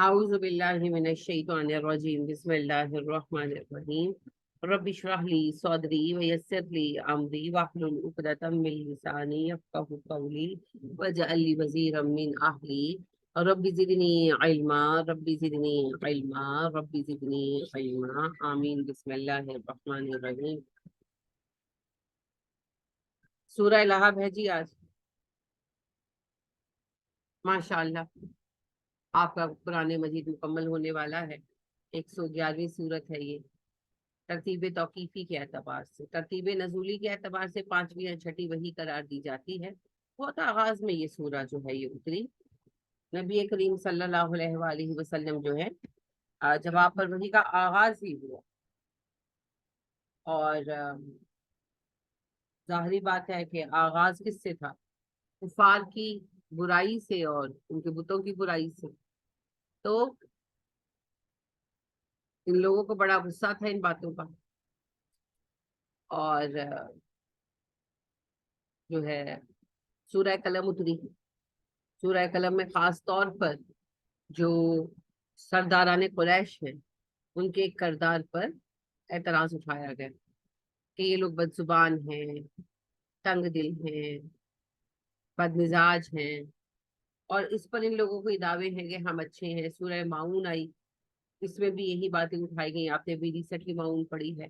اعوذ باللہ من الشیطان الرجیم بسم اللہ الرحمن الرحیم رب اشرح لی صدری ویسر لی امری واحلل عقدۃ من لسانی یفقهوا قولی واجعل لی وزیرا من اہلی رب زدنی علما رب زدنی علما رب زدنی علما آمین بسم اللہ الرحمن الرحیم۔ سورہ لہب ہے جی آج، ماشاءاللہ آپ کا قرآن مجید مکمل ہونے والا ہے۔ 111ویں سورت ہے یہ۔ ترتیب توقیفی کے اعتبار سے، ترتیب نزولی کے اعتبار سے 5ویں یا 6ٹھی وحی قرار دی جاتی ہے۔ بہت آغاز میں یہ سورہ جو ہے یہ اتری۔ نبی کریم صلی اللہ علیہ وآلہ وسلم جو ہے جب آپ پر وحی کا آغاز ہی ہوا، اور ظاہری بات ہے کہ آغاز کس سے تھا؟ کفار کی برائی سے اور ان کے بتوں کی برائی سے۔ تو ان لوگوں کو بڑا غصہ تھا ان باتوں کا، اور جو ہے سورہ قلم اتری۔ سورہ قلم میں خاص طور پر جو سرداران قریش ہیں ان کے کردار پر اعتراض اٹھایا گیا کہ یہ لوگ بد زبان ہیں، تنگ دل ہیں، بد مزاج ہیں، اور اس پر ان لوگوں کو یہ دعوے ہیں کہ ہم اچھے ہیں۔ سورہ معون آئی، اس میں بھی یہی باتیں اٹھائی گئی، آپ نے بھی ریسنٹ کی معون پڑھی ہے،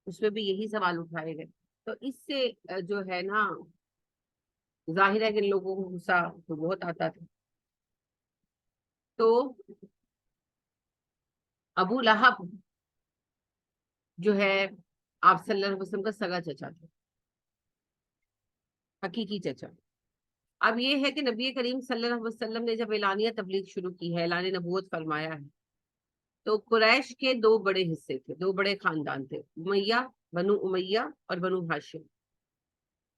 اس میں بھی یہی سوال اٹھائے گئے۔ تو اس سے جو ہے نا ظاہر ہے کہ ان لوگوں کو غصہ تو بہت آتا تھا۔ تو ابو لہب جو ہے آپ صلی اللہ علیہ وسلم کا سگا چچا تھا، حقیقی چچا۔ اب یہ ہے کہ نبی کریم صلی اللہ علیہ وسلم نے جب اعلانیہ تبلیغ شروع کی ہے، اعلان نبوت فرمایا ہے، تو قریش کے دو بڑے حصے تھے، دو بڑے خاندان تھے، امیہ، بنو امیہ اور بنو ہاشم۔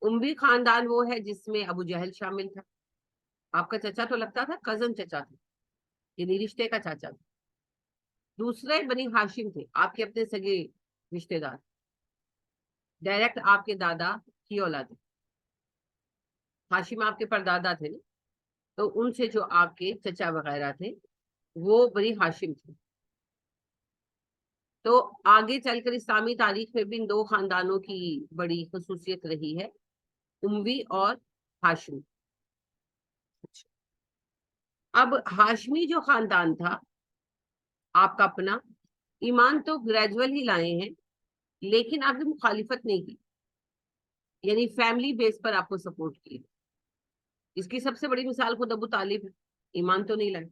امی خاندان وہ ہے جس میں ابو جہل شامل تھا، آپ کا چچا تو لگتا تھا کزن چچا تھا، یعنی رشتے کا چاچا تھا۔ دوسرے بنی ہاشم تھے، آپ کے اپنے سگے رشتے دار، ڈائریکٹ آپ کے دادا کی اولاد۔ ہاشم آپ کے پردادا تھے نا، تو ان سے جو آپ کے چچا وغیرہ تھے وہ بنی ہاشم تھے۔ تو آگے چل کر اسلامی تاریخ میں بھی ان دو خاندانوں کی بڑی خصوصیت رہی ہے، اموی اور ہاشمی۔ اب ہاشمی جو خاندان تھا آپ کا اپنا، ایمان تو گریجول ہی لائے ہیں، لیکن آپ نے مخالفت نہیں کی، یعنی فیملی بیس پر آپ کو سپورٹ کی۔ اس کی سب سے بڑی مثال خود ابو طالب ہے، ایمان تو نہیں لائے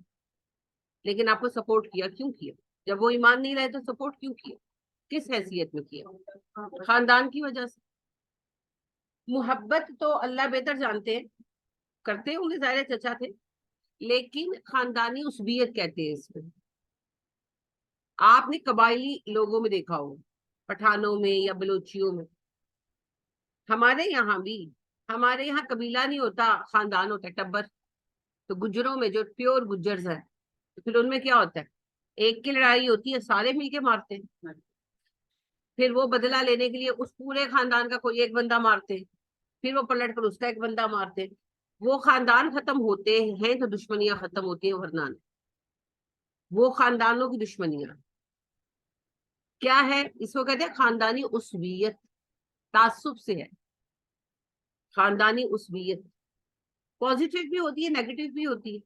لیکن آپ کو سپورٹ کیا۔ کیوں کیا؟ جب وہ ایمان نہیں لائے تو سپورٹ کیوں کیا؟ کس حیثیت میں کیا؟ خاندان کی وجہ سے۔ محبت تو اللہ بہتر جانتے ہیں، کرتے ہوں گے، ظاہر چچا تھے، لیکن خاندانی عصبیت کہتے ہیں اس میں۔ آپ نے قبائلی لوگوں میں دیکھا ہو، پٹھانوں میں یا بلوچیوں میں، ہمارے یہاں بھی، ہمارے یہاں قبیلہ نہیں ہوتا، خاندان ہوتا ہے، ٹبر۔ تو گجروں میں جو پیور گجرز ہیں، تو پھر ان میں کیا ہوتا ہے؟ ایک کی لڑائی ہوتی ہے، سارے مل کے مارتے ہیں، پھر وہ بدلہ لینے کے لیے اس پورے خاندان کا کوئی ایک بندہ مارتے، پھر وہ پلٹ کر اس کا ایک بندہ مارتے۔ وہ خاندان ختم ہوتے ہیں تو دشمنیاں ختم ہوتی ہیں، ورنہ وہ خاندانوں کی دشمنیاں کیا ہے؟ اس کو کہتے ہیں خاندانی عصبیت، تعصب سے ہے خاندانی عصبیت۔ پازیٹیو بھی ہوتی ہے، نیگیٹو بھی ہوتی ہے۔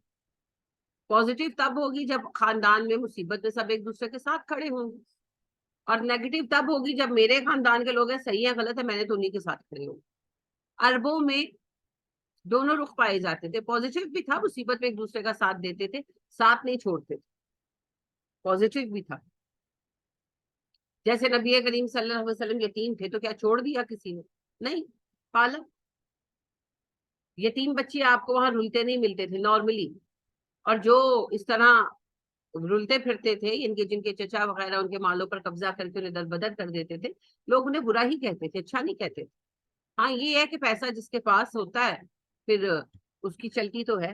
پازیٹیو تب ہوگی جب خاندان میں مصیبت میں سب ایک دوسرے کے ساتھ کھڑے ہوں گے، اور نیگیٹو تب ہوگی جب میرے خاندان کے لوگ ہیں، صحیح ہے غلط ہے، میں نے تو انہیں کے ساتھ کھڑے ہوں۔ عربوں میں دونوں رخ پائے جاتے تھے، پازیٹیو بھی تھا، مصیبت میں ایک دوسرے کا ساتھ دیتے تھے، ساتھ نہیں چھوڑتے تھے، پازیٹیو بھی تھا۔ جیسے نبی کریم صلی اللہ علیہ وسلم یتیم تھے تو کیا چھوڑ دیا کسی نے؟ نہیں، پالا۔ یتیم بچے آپ کو وہاں رلتے نہیں ملتے تھے نارملی، اور جو اس طرح رلتے پھرتے تھے، جن کے چچا وغیرہ ان کے مالوں پر قبضہ کر کے انہیں در بدر کر دیتے تھے، لوگ انہیں برا ہی کہتے تھے، اچھا نہیں کہتے تھے۔ ہاں یہ ہے کہ پیسہ جس کے پاس ہوتا ہے پھر اس کی چلتی تو ہے،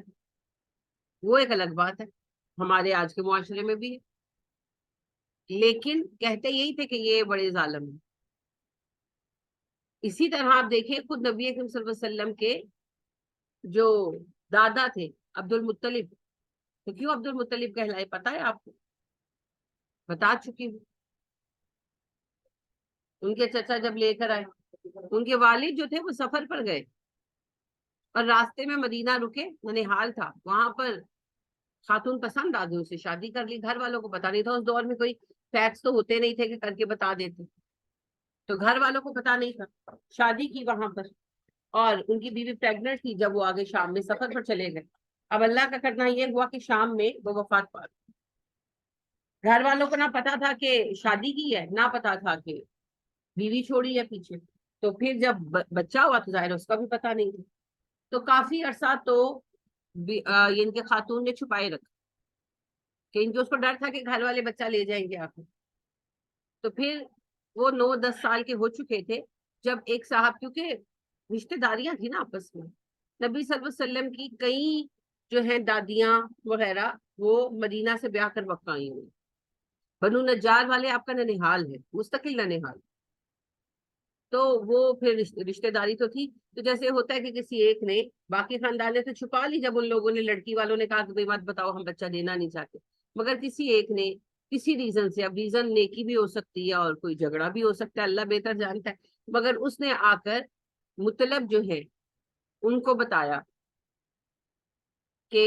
وہ ایک الگ بات ہے، ہمارے آج کے معاشرے میں بھی ہے، لیکن کہتے یہی تھے کہ یہ بڑے ظالم ہیں۔ اسی طرح آپ دیکھیں خود نبی اکرم صلی اللہ علیہ وسلم کے جو دادا تھے عبد المطلب، تو کیوں عبد المطلب کہلائے پتا ہے آپ کو؟ بتا چکی ہوں. ان کے چچا جب لے کر آئے، ان کے والد جو تھے وہ سفر پر گئے اور راستے میں مدینہ رکے، ننھال تھا، وہاں پر خاتون پسند آ گئی، اسے شادی کر لی. گھر والوں کو پتا نہیں تھا، اس دور میں کوئی فیکس تو ہوتے نہیں تھے کہ کر کے بتا دیتے، تو گھر والوں کو پتا نہیں تھا. شادی کی وہاں پر، اور ان کی بیوی پریگننٹ تھی جب وہ آگے شام میں سفر پر چلے گئے. اب اللہ کا کرنا یہ ہوا کہ شام میں وہ وفات پا گئی. گھر والوں کو نہ پتا تھا کہ شادی کی ہے، نہ پتا تھا کہ بیوی چھوڑی ہے پیچھے. تو پھر جب بچہ ہوا تو ظاہر اس کا بھی پتا نہیں تھا. تو کافی عرصہ تو یہ ان کے خاتون نے چھپائے رکھا کہ ان کو، اس کو ڈر تھا کہ گھر والے بچہ لے جائیں گے آپ. تو پھر وہ 9-10 سال کے ہو چکے تھے جب ایک صاحب، کیونکہ رشتے داریاں تھی نا آپس میں، نبی صلی اللہ علیہ وسلم کی کئی جو ہیں دادیاں وغیرہ وہ مدینہ سے بیاہ کر وقت آئی ہوئی. بنو نجار والے آپ کا ننھال ہے، مستقل ننھال. تو وہ پھر رشتے داری تو تھی. تو جیسے ہوتا ہے کہ کسی ایک نے، باقی خاندان نے تو چھپا لی جب ان لوگوں نے، لڑکی والوں نے کہا کہ بھائی مت بتاؤ ہم بچہ دینا نہیں چاہتے، مگر کسی ایک نے کسی ریزن سے، اب ریزن نیکی بھی ہو سکتی ہے اور کوئی جھگڑا بھی ہو سکتا ہے، اللہ بہتر جانتا ہے، مگر اس نے آ کر مطلب جو ہے ان کو بتایا کہ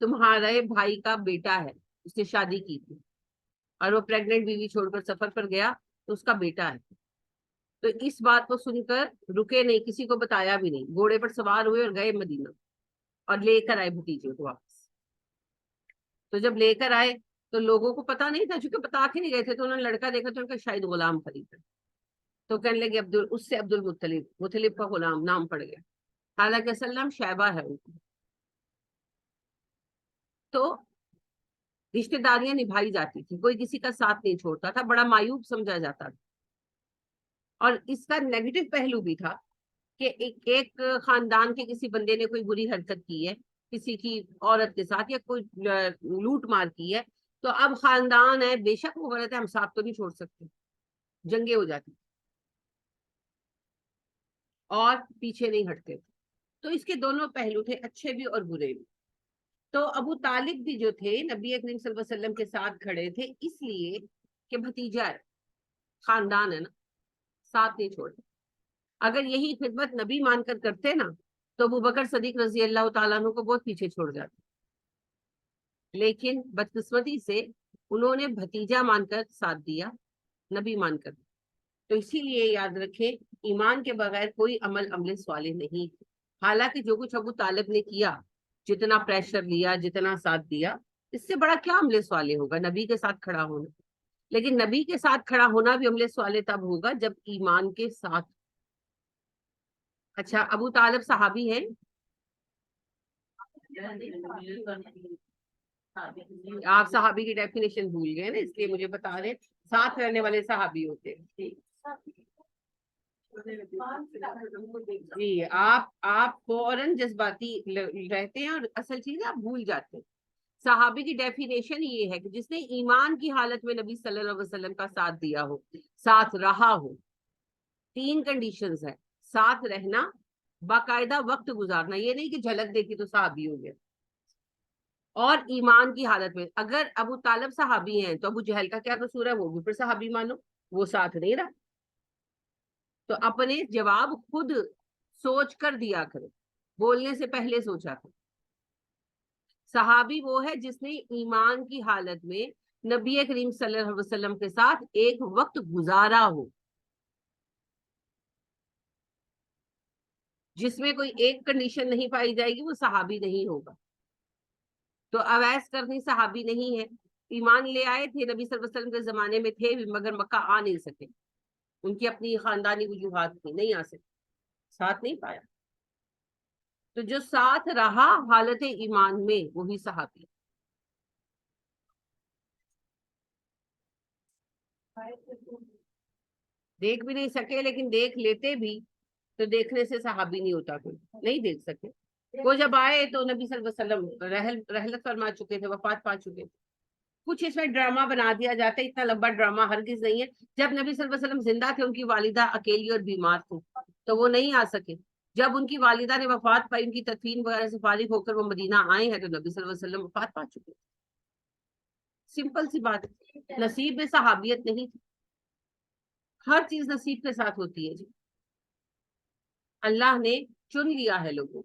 تمہارے بھائی کا بیٹا ہے، اس نے شادی کی تھی اور وہ پریگننٹ بیوی چھوڑ کر سفر پر گیا، تو اس کا بیٹا ہے. تو اس بات کو سن کر رکے نہیں، کسی کو بتایا بھی نہیں، گھوڑے پر سوار ہوئے اور گئے مدینہ اور لے کر آئے بھتیجے کو واپس. تو جب لے کر آئے تو لوگوں کو پتا نہیں تھا، چونکہ بتا کے نہیں گئے تھے، تو انہوں نے لڑکا دیکھا تو ان کا شاید غلام خریدا. تو کہنے لگے اس سے عبد المطلب، مطلب کا غلام نام پڑ گیا، حالانکہ اصل نام شیبہ ہے ان کو. تو رشتے داریاں نبھائی جاتی تھی، کوئی کسی کا ساتھ نہیں چھوڑتا تھا، بڑا معیوب سمجھا جاتا تھا. اور اس کا نیگیٹو پہلو بھی تھا کہ ایک خاندان کے کسی بندے نے کوئی بری حرکت کی ہے کسی کی عورت کے ساتھ، یا کوئی لوٹ مار کی ہے، تو اب خاندان ہے، بے شک وہ غلط ہے، ہم ساتھ تو نہیں چھوڑ سکتے، جنگیں ہو جاتی اور پیچھے نہیں ہٹتے. تو اس کے دونوں پہلو تھے، اچھے بھی اور برے بھی. تو ابو طالب بھی جو تھے نبی کریم صلی اللہ علیہ وسلم کے ساتھ کھڑے تھے، اس لیے کہ بھتیجا ہے، خاندان ہے نا، ساتھ نہیں چھوڑتے. اگر یہی خدمت نبی مان کر کرتے نا تو ابو بکر صدیق رضی اللہ تعالیٰ عنہ کو بہت پیچھے چھوڑ جاتے. لیکن بدقسمتی سے انہوں نے بھتیجا مان کر ساتھ دیا، نبی مان کر. تو اسی لیے یاد رکھیں، ایمان کے بغیر کوئی عمل صالح نہیں. حالانکہ جو کچھ ابو طالب نے کیا، جتنا پریشر لیا، جتنا ساتھ دیا، اس سے بڑا کیا عمل صالح ہوگا نبی کے ساتھ کھڑا ہونا. لیکن نبی کے ساتھ کھڑا ہونا بھی عمل صالح تب ہوگا جب ایمان کے ساتھ. اچھا، ابو طالب صحابی ہیں؟ آپ صحابی کی ڈیفینیشن بھول گئے نا، اس لیے مجھے بتا رہے ساتھ رہنے والے صحابی ہوتے ہیں. جی، آپ فوراً جذباتی رہتے ہیں اور اصل چیز آپ بھول جاتے ہیں. صحابی کی ڈیفینیشن یہ ہے کہ جس نے ایمان کی حالت میں نبی صلی اللہ علیہ وسلم کا ساتھ دیا ہو، ساتھ رہا ہو. 3 کنڈیشنز ہے ساتھ رہنا، باقاعدہ وقت گزارنا، یہ نہیں کہ جھلک دیکھی تو صحابی ہو گیا، اور ایمان کی حالت میں. اگر ابو طالب صحابی ہیں تو ابو جہل کا کیا قصور ہے؟ وہ بھی پھر صحابی مانو، وہ ساتھ نہیں رہا. تو اپنے جواب خود سوچ کر دیا کرو، بولنے سے پہلے سوچا کرو. صحابی وہ ہے جس نے ایمان کی حالت میں نبی کریم صلی اللہ علیہ وسلم کے ساتھ ایک وقت گزارا ہو، جس میں کوئی ایک کنڈیشن نہیں پائی جائے گی، وہ صحابی نہیں ہوگا. تو اویس کرنی صحابی نہیں ہے. ایمان لے آئے تھے، نبی صلی اللہ علیہ وسلم کے زمانے میں تھے مگر مکہ آ نہیں سکے، ان کی اپنی خاندانی وجوہات تھی، نہیں آ سکے، ساتھ نہیں پایا. تو جو ساتھ رہا حالت ایمان میں وہی صحابی. دیکھ بھی نہیں سکے، لیکن دیکھ لیتے بھی تو دیکھنے سے صحابی نہیں ہوتا کوئی، نہیں دیکھ سکے. وہ جب آئے تو نبی صلی اللہ علیہ وسلم رحلت فرما چکے تھے، وفات پا چکے تھے. کچھ اس میں ڈرامہ بنا دیا جاتا ہے، اتنا لمبا ڈرامہ ہرگز نہیں ہے. جب نبی صلی اللہ علیہ وسلم زندہ تھے، ان کی والدہ اکیلی اور بیمار تھی، تو وہ نہیں آ سکے. جب ان کی والدہ نے وفات پائی، ان کی تدفین وغیرہ سے فارغ ہو کر وہ مدینہ آئے ہیں تو نبی صلی اللہ علیہ وسلم وفات پا چکے. سمپل سی بات ہے. نصیب میں صحابیت نہیں تھی. ہر چیز نصیب کے ساتھ ہوتی ہے جی. اللہ نے چن لیا ہے لوگوں.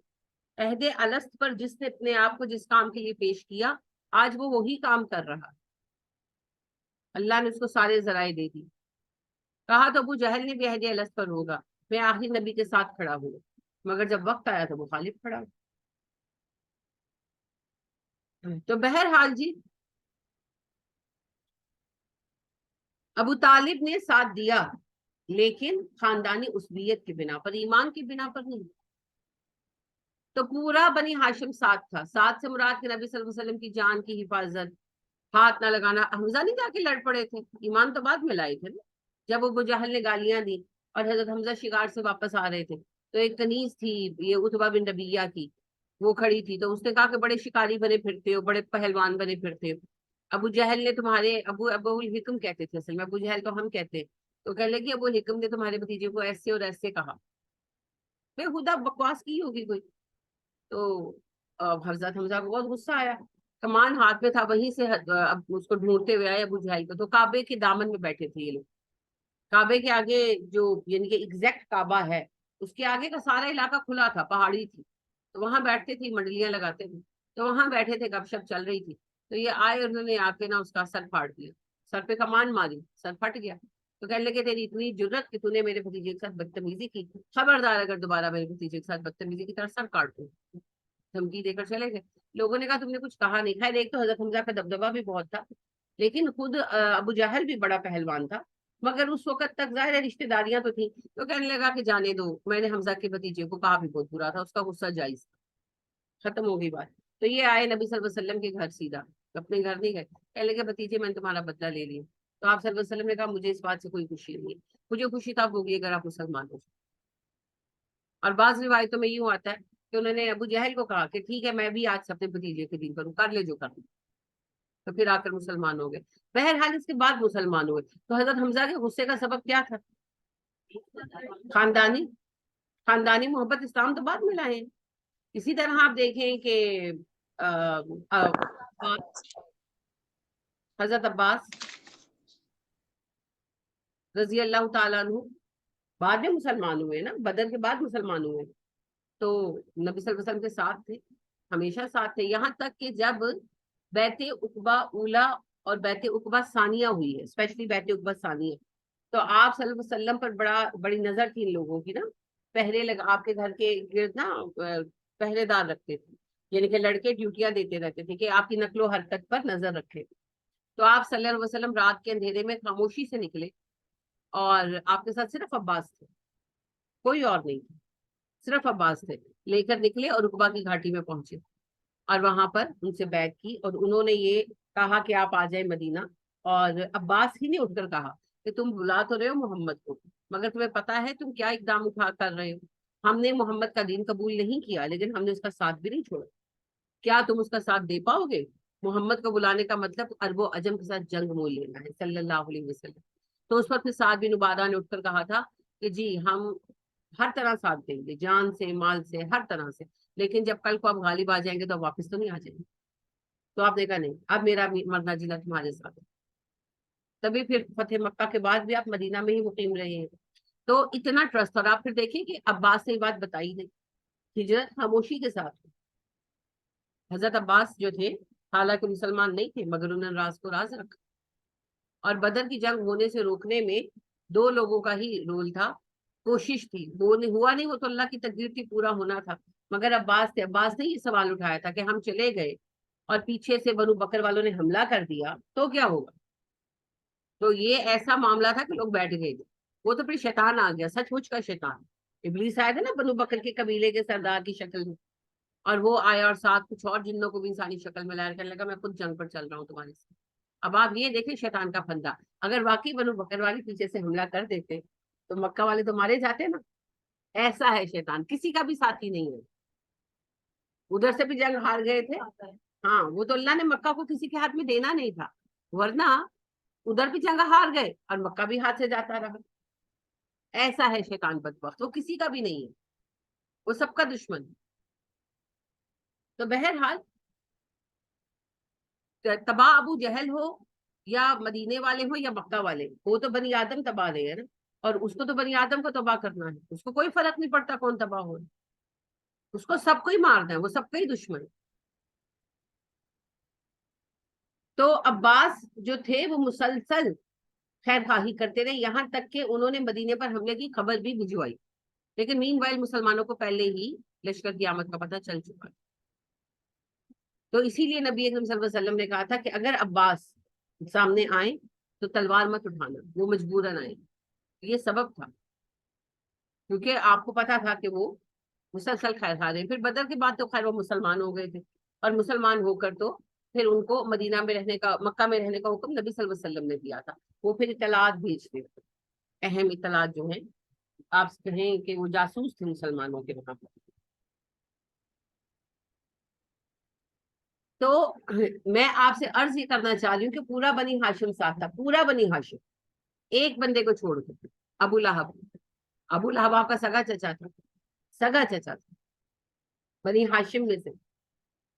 عہد الست پر جس نے اپنے آپ کو جس کام کے لیے پیش کیا، آج وہ وہی کام کر رہا. اللہ نے اس کو سارے ذرائع دے دی. کہا تو ابو جہل نے بھی عہد الست پر ہوگا، میں آخری نبی کے ساتھ کھڑا ہوں، مگر جب وقت آیا تو مخالف کھڑا. تو بہرحال جی، ابو طالب نے ساتھ دیا، لیکن خاندانی عصبیت کی بنا پر، ایمان کی بنا پر نہیں. تو پورا بنی ہاشم ساتھ تھا. ساتھ سے مراد کے نبی صلی اللہ علیہ وسلم کی جان کی حفاظت، ہاتھ نہ لگانا. حمزہ نہیں جا کے لڑ پڑے تھے، ایمان تو بعد میں لائے تھے نا. جب ابو جہل نے گالیاں دی اور حضرت حمزہ شکار سے واپس آ رہے تھے تو ایک کنیز تھی یہ اتبا بن ربیہ کی، وہ کھڑی تھی. تو اس نے کہا کہ بڑے شکاری بنے پھرتے ہو، بڑے پہلوان بنے پھرتے ہو. ابو جہل نے تمہارے ابو الحکم کہتے تھے اصل میں، ابو جہل کو ہم کہتے ہیں. تو کہنے لگے ابو الحکم نے تمہارے بھتیجے کو ایسے اور ایسے کہا. بے خدا بکواس کی ہوگی کوئی. تو حضرت حمزہ کو بہت غصہ آیا. کمان ہاتھ میں تھا، وہیں سے اب اس کو ڈھونڈتے ہوئے آئے ابو جہل کو. تو کعبے کے دامن میں بیٹھے تھے یہ لوگ. کعبے کے آگے جو یعنی کہ ایگزیکٹ کعبہ ہے، اس کے آگے کا سارا علاقہ کھلا تھا، پہاڑی تھی. تو وہاں بیٹھتے تھے، منڈلیاں لگاتے تھے. تو وہاں بیٹھے تھے، گپ شپ چل رہی تھی. تو یہ آئے اور انہوں نے آ کے نا اس کا سر پھاڑ دیا. سر پہ کمان ماری، سر پھٹ گیا. تو کہنے لگے تیری اتنی جرت کہ تو نے میرے بھتیجے کے ساتھ بدتمیزی کی، خبردار اگر دوبارہ میرے بھتیجے کے ساتھ بدتمیزی کی طرح سر کاٹ دوں. دھمکی دے کر چلے گئے. لوگوں نے کہا تم نے کچھ کہا نہیں. خیر ایک تو حضرت حمزہ کا دبدبہ بھی بہت تھا، لیکن خود ابو جہل بھی بڑا پہلوان تھا. مگر اس وقت تک ظاہر ہے رشتے داریاں تو تھیں. تو کہنے لگا کہ جانے دو، میں نے حمزہ کے بھتیجے کو کہا بھی بہت برا تھا، اس کا غصہ جائز تھا. ختم ہو گئی بات. تو یہ آئے نبی صلی اللہ علیہ وسلم کے گھر سیدھا، اپنے گھر نہیں گئے. کہنے لگے بھتیجے میں نے تمہارا بدلہ لے لیا. تو آپ صلی اللہ علیہ وسلم نے کہا مجھے اس بات سے کوئی خوشی نہیں ہے، مجھے خوشی تب ہوگی اگر آپ مسلمان ہو. اور بعض روایتوں میں یوں آتا ہے کہ انہوں نے ابو جہل کو کہا کہ ٹھیک ہے میں بھی آج سے اپنے بھتیجے کے دین پر ہوں، کر لے جو کرنا. تو پھر آ کر مسلمان ہو گئے. بہرحال اس کے بعد مسلمان ہوئے. تو حضرت حمزہ کے غصے کا سبب کیا تھا؟ خاندانی خاندانی محبت. اسلام تو بعد میں لائے ہیں. اسی طرح آپ دیکھیں کہ حضرت عباس رضی اللہ تعالیٰ عنہ بعد میں مسلمان ہوئے نا، بدر کے بعد مسلمان ہوئے. تو نبی صلی اللہ علیہ وسلم کے ساتھ تھے، ہمیشہ ساتھ تھے. یہاں تک کہ جب بیعت عقبہ اولا اور بیعت عقبہ ثانیہ ہوئی ہے، اسپیشلی بیعت عقبہ ثانیہ، تو آپ صلی اللہ علیہ وسلم پر بڑی نظر تھی ان لوگوں کی نا. پہرے آپ کے گھر کے گرد نا پہرے دار رکھتے تھے، یعنی کہ لڑکے ڈیوٹیاں دیتے رہتے تھے کہ آپ کی نقل و حرکت پر نظر رکھے. تو آپ صلی اللہ علیہ وسلم رات کے اندھیرے میں خاموشی سے نکلے اور آپ کے ساتھ صرف عباس تھے، کوئی اور نہیں تھا، صرف عباس تھے. لے کر نکلے اور رقبہ کی گھاٹی میں پہنچے اور وہاں پر ان سے بیعت کی. اور انہوں نے یہ کہا کہ آپ آ جائیں مدینہ. اور عباس ہی نے اٹھ کر کہا کہ تم بلا تو رہے ہو محمد کو، مگر تمہیں پتا ہے تم کیا اقدام اٹھا کر رہے ہو. ہم نے محمد کا دین قبول نہیں کیا، لیکن ہم نے اس کا ساتھ بھی نہیں چھوڑا. کیا تم اس کا ساتھ دے پاؤ گے؟ محمد کو بلانے کا مطلب عرب و عجم کے ساتھ جنگ مول لینا ہے صلی اللہ علیہ وسلم. تو اس وقت سعد بن عبادہ نے اٹھ کر کہا تھا کہ جی ہم ہر طرح ساتھ دیں گے، جان سے، مال سے، ہر طرح سے، لیکن جب کل کو آپ غالب آ جائیں گے تو آپ واپس تو نہیں آ جائیں گے. تو آپ نے کہا نہیں، اب میرا مرنا جینا تمہارے ساتھ ہے. تبھی پھر فتح مکہ کے بعد بھی آپ مدینہ میں ہی مقیم رہے ہیں. تو اتنا ٹرسٹ. اور آپ پھر دیکھیں کہ عباس نے یہ بات بتائی نہیں، ہجرت خاموشی کے ساتھ. حضرت عباس جو تھے حالانکہ مسلمان نہیں تھے، مگر انہوں نے راز کو راز رکھا. اور بدر کی جنگ ہونے سے روکنے میں دو لوگوں کا ہی رول تھا، کوشش تھی. وہ نہیں ہوا، نہیں، وہ تو اللہ کی تقدیر تھی، پورا ہونا تھا. مگر عباس تھے. عباس نے یہ سوال اٹھایا تھا کہ ہم چلے گئے اور پیچھے سے بنو بکر والوں نے حملہ کر دیا تو کیا ہوگا. تو یہ ایسا معاملہ تھا کہ لوگ بیٹھ گئے تھے. وہ تو پھر شیطان آ گیا، سچ مچ کا شیطان. ابلیس آیا تھا نا بنو بکر کے قبیلے کے سردار کی شکل میں، اور وہ آیا اور ساتھ کچھ اور جنوں کو بھی انسانی شکل میں لایا، کہنے لگا میں خود جنگ پر چل رہا ہوں تمہارے سے. اب آپ یہ دیکھیں شیطان کا پھندا. اگر واقعی بنو بکر والے پیچھے سے حملہ کر دیتے تو مکہ والے تو مارے جاتے نا. ایسا ہے شیطان، کسی کا بھی ساتھی نہیں ہے. ادھر سے بھی جنگ ہار گئے تھے. ہاں وہ تو اللہ نے مکہ کو کسی کے ہاتھ میں دینا نہیں تھا، ورنہ ادھر بھی جنگ ہار گئے اور مکہ بھی ہاتھ سے جاتا رہا. ایسا ہے شیطان بدبخت، وہ کسی کا بھی نہیں ہے. وہ سب کا دشمن. تو بہرحال تباہ ابو جہل ہو یا مدینے والے ہو یا مکہ والے، وہ تو بنی آدم تباہ رہے ہیں نا، اور اس کو تو بنی آدم کو تباہ کرنا ہے. اس کو کوئی فرق نہیں پڑتا کون تباہ ہو، اس کو سب کو ہی مارنا ہے، وہ سب کا ہی دشمن. تو عباس جو تھے وہ مسلسل خیر خواہی کرتے رہے، یہاں تک کہ انہوں نے مدینے پر حملے کی خبر بھی بھجوائی. لیکن مین وائل مسلمانوں کو پہلے ہی لشکر کی آمد کا پتہ چل چکا. تو اسی لیے نبی اکرم صلی اللہ علیہ وسلم نے کہا تھا کہ اگر عباس سامنے آئیں تو تلوار مت اٹھانا، وہ مجبوراً آئے. یہ سبب تھا کیونکہ آپ کو پتا تھا کہ وہ مسلسل خیر خواہ رہے. پھر بدر کے بعد تو خیر وہ مسلمان ہو گئے تھے، اور مسلمان ہو کر تو پھر ان کو مدینہ میں رہنے کا، مکہ میں رہنے کا حکم نبی صلی اللہ علیہ وسلم نے دیا تھا. وہ پھر اطلاعات بھیجتے تھے، اہم اطلاعات جو ہیں، آپ کہیں کہ وہ جاسوس تھے مسلمانوں کے وہاں پر. تو میں آپ سے عرض یہ کرنا چاہ رہی ہوں کہ پورا بنی ہاشم ساتھ تھا، پورا بنی ہاشم، ایک بندے کو چھوڑ کے. ابو لہب، ابو لہب آپ کا سگا چچا تھا، سگا چچا تھا بنی ہاشم میں سے،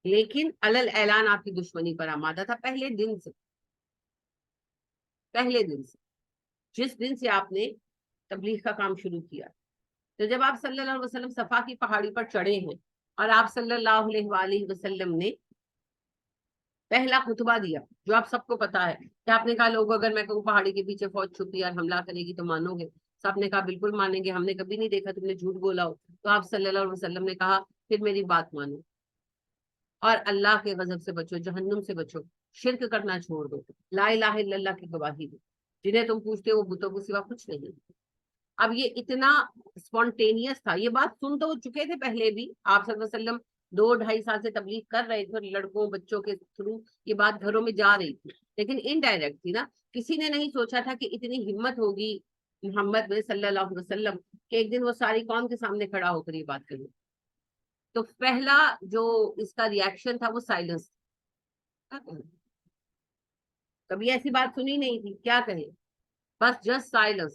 لیکن علل اعلان آپ کی دشمنی پر آمادہ تھا پہلے دن سے. پہلے دن سے، جس دن سے آپ نے تبلیغ کا کام شروع کیا. تو جب آپ صلی اللہ علیہ وسلم صفا کی پہاڑی پر چڑھے ہیں اور آپ صلی اللہ علیہ وآلہ وسلم نے پہلا خطبہ دیا، جو آپ سب کو پتا ہے کہ آپ نے کہا لوگوں اگر میں کہوں پہاڑی کے پیچھے فوج چھپی اور حملہ کرے گی تو مانو گے؟ سب نے کہا بالکل مانیں گے، ہم نے کبھی نہیں دیکھا تم نے جھوٹ بولا ہو. تو آپ صلی اللہ علیہ وسلم نے کہا پھر میری بات مانو اور اللہ کے غضب سے بچو، جہنم سے بچو، شرک کرنا چھوڑ دو، لا الہ الا اللہ کی گواہی دو، جنہیں تم پوچھتے ہو بتوں کے سوا کچھ نہیں. اب یہ اتنا اسپونٹینیس تھا. یہ بات سن تو چکے تھے پہلے بھی، آپ صلی اللہ علیہ وسلم 2-2.5 سال سے تبلیغ کر رہے تھے، اور لڑکوں بچوں کے تھرو یہ بات گھروں میں جا رہی تھی، لیکن انڈائریکٹ تھی نا. کسی نے نہیں سوچا تھا کہ اتنی ہمت ہوگی محمد میں صلی اللہ علیہ وسلم کہ ایک دن وہ ساری قوم کے سامنے کھڑا ہو کر یہ بات کرے. تو پہلا جو اس کا ریاکشن تھا وہ سائلنس. کبھی ایسی بات سنی نہیں تھی، کیا کہیں، بس جسٹ سائلنس.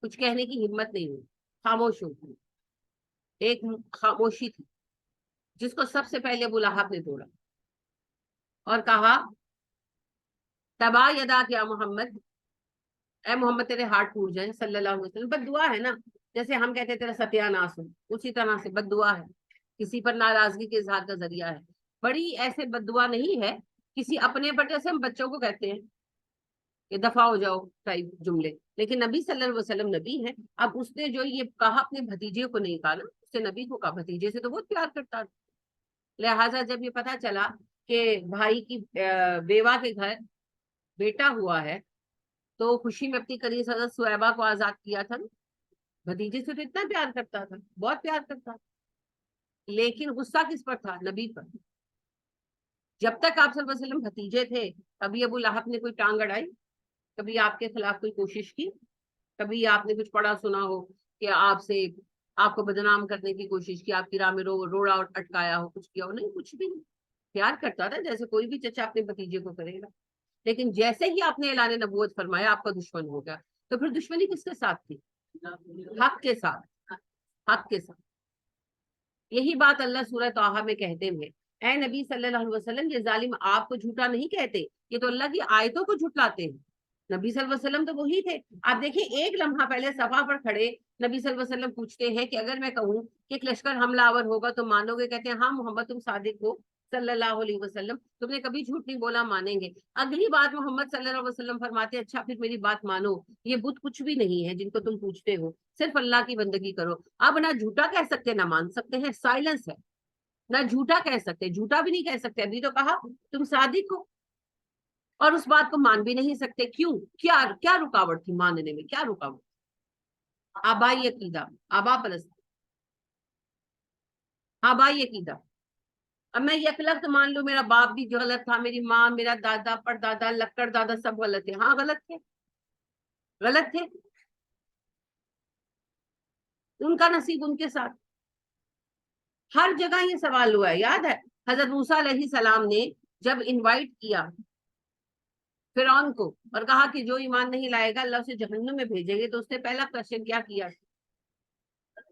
کچھ کہنے کی ہمت نہیں ہوئی، خاموش ہو گئی. ایک خاموشی تھی جس کو سب سے پہلے ابو لہب نے توڑا اور کہا تبا یدا کیا محمد، اے محمد تیرے ہاتھ ٹوٹ جائیں صلی اللہ علیہ وسلم. بد دعا ہے نا، جیسے ہم کہتے تیرا ستیہ ناس ہو، اسی طرح سے بد دعا ہے، کسی پر ناراضگی کے اظہار کا ذریعہ ہے. بڑی ایسے بد دعا نہیں ہے کسی اپنے پر، جیسے ہم بچوں کو کہتے ہیں کہ دفع ہو جاؤ ٹائپ جملے، لیکن نبی صلی اللہ علیہ وسلم نبی ہیں. اب اس نے جو یہ کہا اپنے بھتیجے کو نہیں کہا نا، اس نے نبی کو کہا، بھتیجے سے تو بہت پیار کرتا تھا. لہٰذا جب یہ پتا چلا کہ بھائی کی بیوہ کے گھر بیٹا ہوا ہے تو خوشی میں اپنی قریب حضرت صہیبہ کو آزاد کیا تھا نا. بھتیجے سے تو اتنا پیار کرتا تھا، بہت پیار کرتا تھا، لیکن غصہ کس پر تھا؟ نبی پر. جب تک آپ صلی اللہ علیہ وسلم بھتیجے تھے کبھی ابو لہب نے کوئی ٹانگ اڑائی؟ کبھی آپ کے خلاف کوئی کوشش کی؟ کبھی آپ نے کچھ پڑھا سنا ہو کہ آپ کو بدنام کرنے کی کوشش کی، آپ کی راہ میں روڑا اٹکایا ہو، کچھ کیا ہو؟ نہیں، کچھ بھی نہیں. پیار کرتا تھا جیسے کوئی بھی چچا اپنے بھتیجے کو کرے گا. لیکن جیسے ہی آپ نے اعلان نبوت فرمایا آپ کا دشمن ہو گیا. تو پھر دشمنی کس کے ساتھ تھی؟ حق کے ساتھ، حق کے ساتھ. یہی بات اللہ سورہ طٰہٰ میں کہتے ہیں، اے نبی صلی اللہ علیہ وسلم یہ ظالم آپ کو جھوٹا نہیں کہتے، یہ تو اللہ کی آیتوں کو جھٹلاتے ہیں. نبی صلی اللہ علیہ وسلم تو وہی تھے. آپ دیکھیں ایک لمحہ پہلے صفا پر کھڑے نبی صلی اللہ علیہ وسلم پوچھتے ہیں کہ اگر میں کہوں کہ ایک لشکر حملہ آور ہوگا تو مانو گے؟ کہتے ہیں ہاں محمد تم صادق ہو صلی اللہ علیہ وسلم، تم نے کبھی جھوٹ نہیں بولا، مانیں گے. اگلی بات محمد صلی اللہ علیہ وسلم فرماتے ہیں اچھا پھر میری بات مانو، یہ بت کچھ بھی نہیں ہے جن کو تم پوچھتے ہو، صرف اللہ کی بندگی کرو. اب نہ جھوٹا کہہ سکتے نہ مان سکتے ہیں، سائلنس ہے. نہ جھوٹا کہہ سکتے، جھوٹا بھی نہیں کہہ سکتے، ابھی تو کہا تم صادق ہو، اور اس بات کو مان بھی نہیں سکتے. کیوں؟ کیا رکاوٹ تھی ماننے میں؟ کیا رکاوٹ؟ آبائی عقیدہ، آبا پرست، آبائی عقیدہ. اب میں یک لفظ مان لوں میرا باپ بھی غلط تھا، میری ماں، میرا دادا، پردادا، لکڑ دادا سب غلط تھے. ہاں غلط تھے، غلط تھے، ان کا نصیب ان کے ساتھ. ہر جگہ یہ سوال ہوا ہے، یاد ہے حضرت موسیٰ علیہ السلام نے جب انوائٹ کیا فرعون کو اور کہا کہ جو ایمان نہیں لائے گا اللہ اسے جہنم میں بھیجیں گے، تو اس نے پہلا کوشچن کیا کیا؟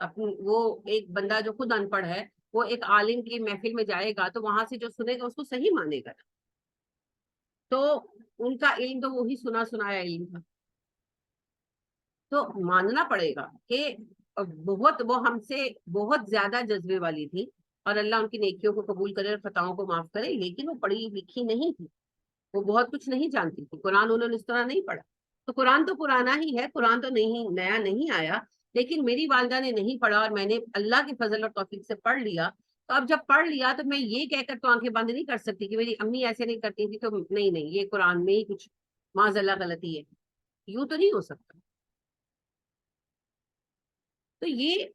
اپنی وہ ایک بندہ جو خود ان پڑھ ہے وہ ایک عالم کی محفل میں جائے گا تو وہاں سے جو سنے گا اس کو صحیح مانے گا. تو ان کا علم تو وہی سنا سنایا علم تھا. تو ماننا پڑے گا کہ بہت وہ ہم سے بہت زیادہ جذبے والی تھی, اور اللہ ان کی نیکیوں کو قبول کرے اور خطاؤں کو معاف کرے, لیکن وہ پڑھی لکھی نہیں تھی, وہ بہت کچھ نہیں جانتی تھی. قرآن انہوں نے اس طرح نہیں پڑھا. تو قرآن تو پرانا ہی ہے, قرآن تو نہیں نیا نہیں آیا, لیکن میری والدہ نے نہیں پڑھا اور میں نے اللہ کے فضل اور توفیق سے پڑھ لیا. تو اب جب پڑھ لیا تو میں یہ کہہ کر تو آنکھیں بند نہیں کر سکتی کہ میری امی ایسے نہیں کرتی تھی, تو نہیں یہ قرآن میں ہی کچھ معاذ اللہ غلطی ہے, یوں تو نہیں ہو سکتا. تو یہ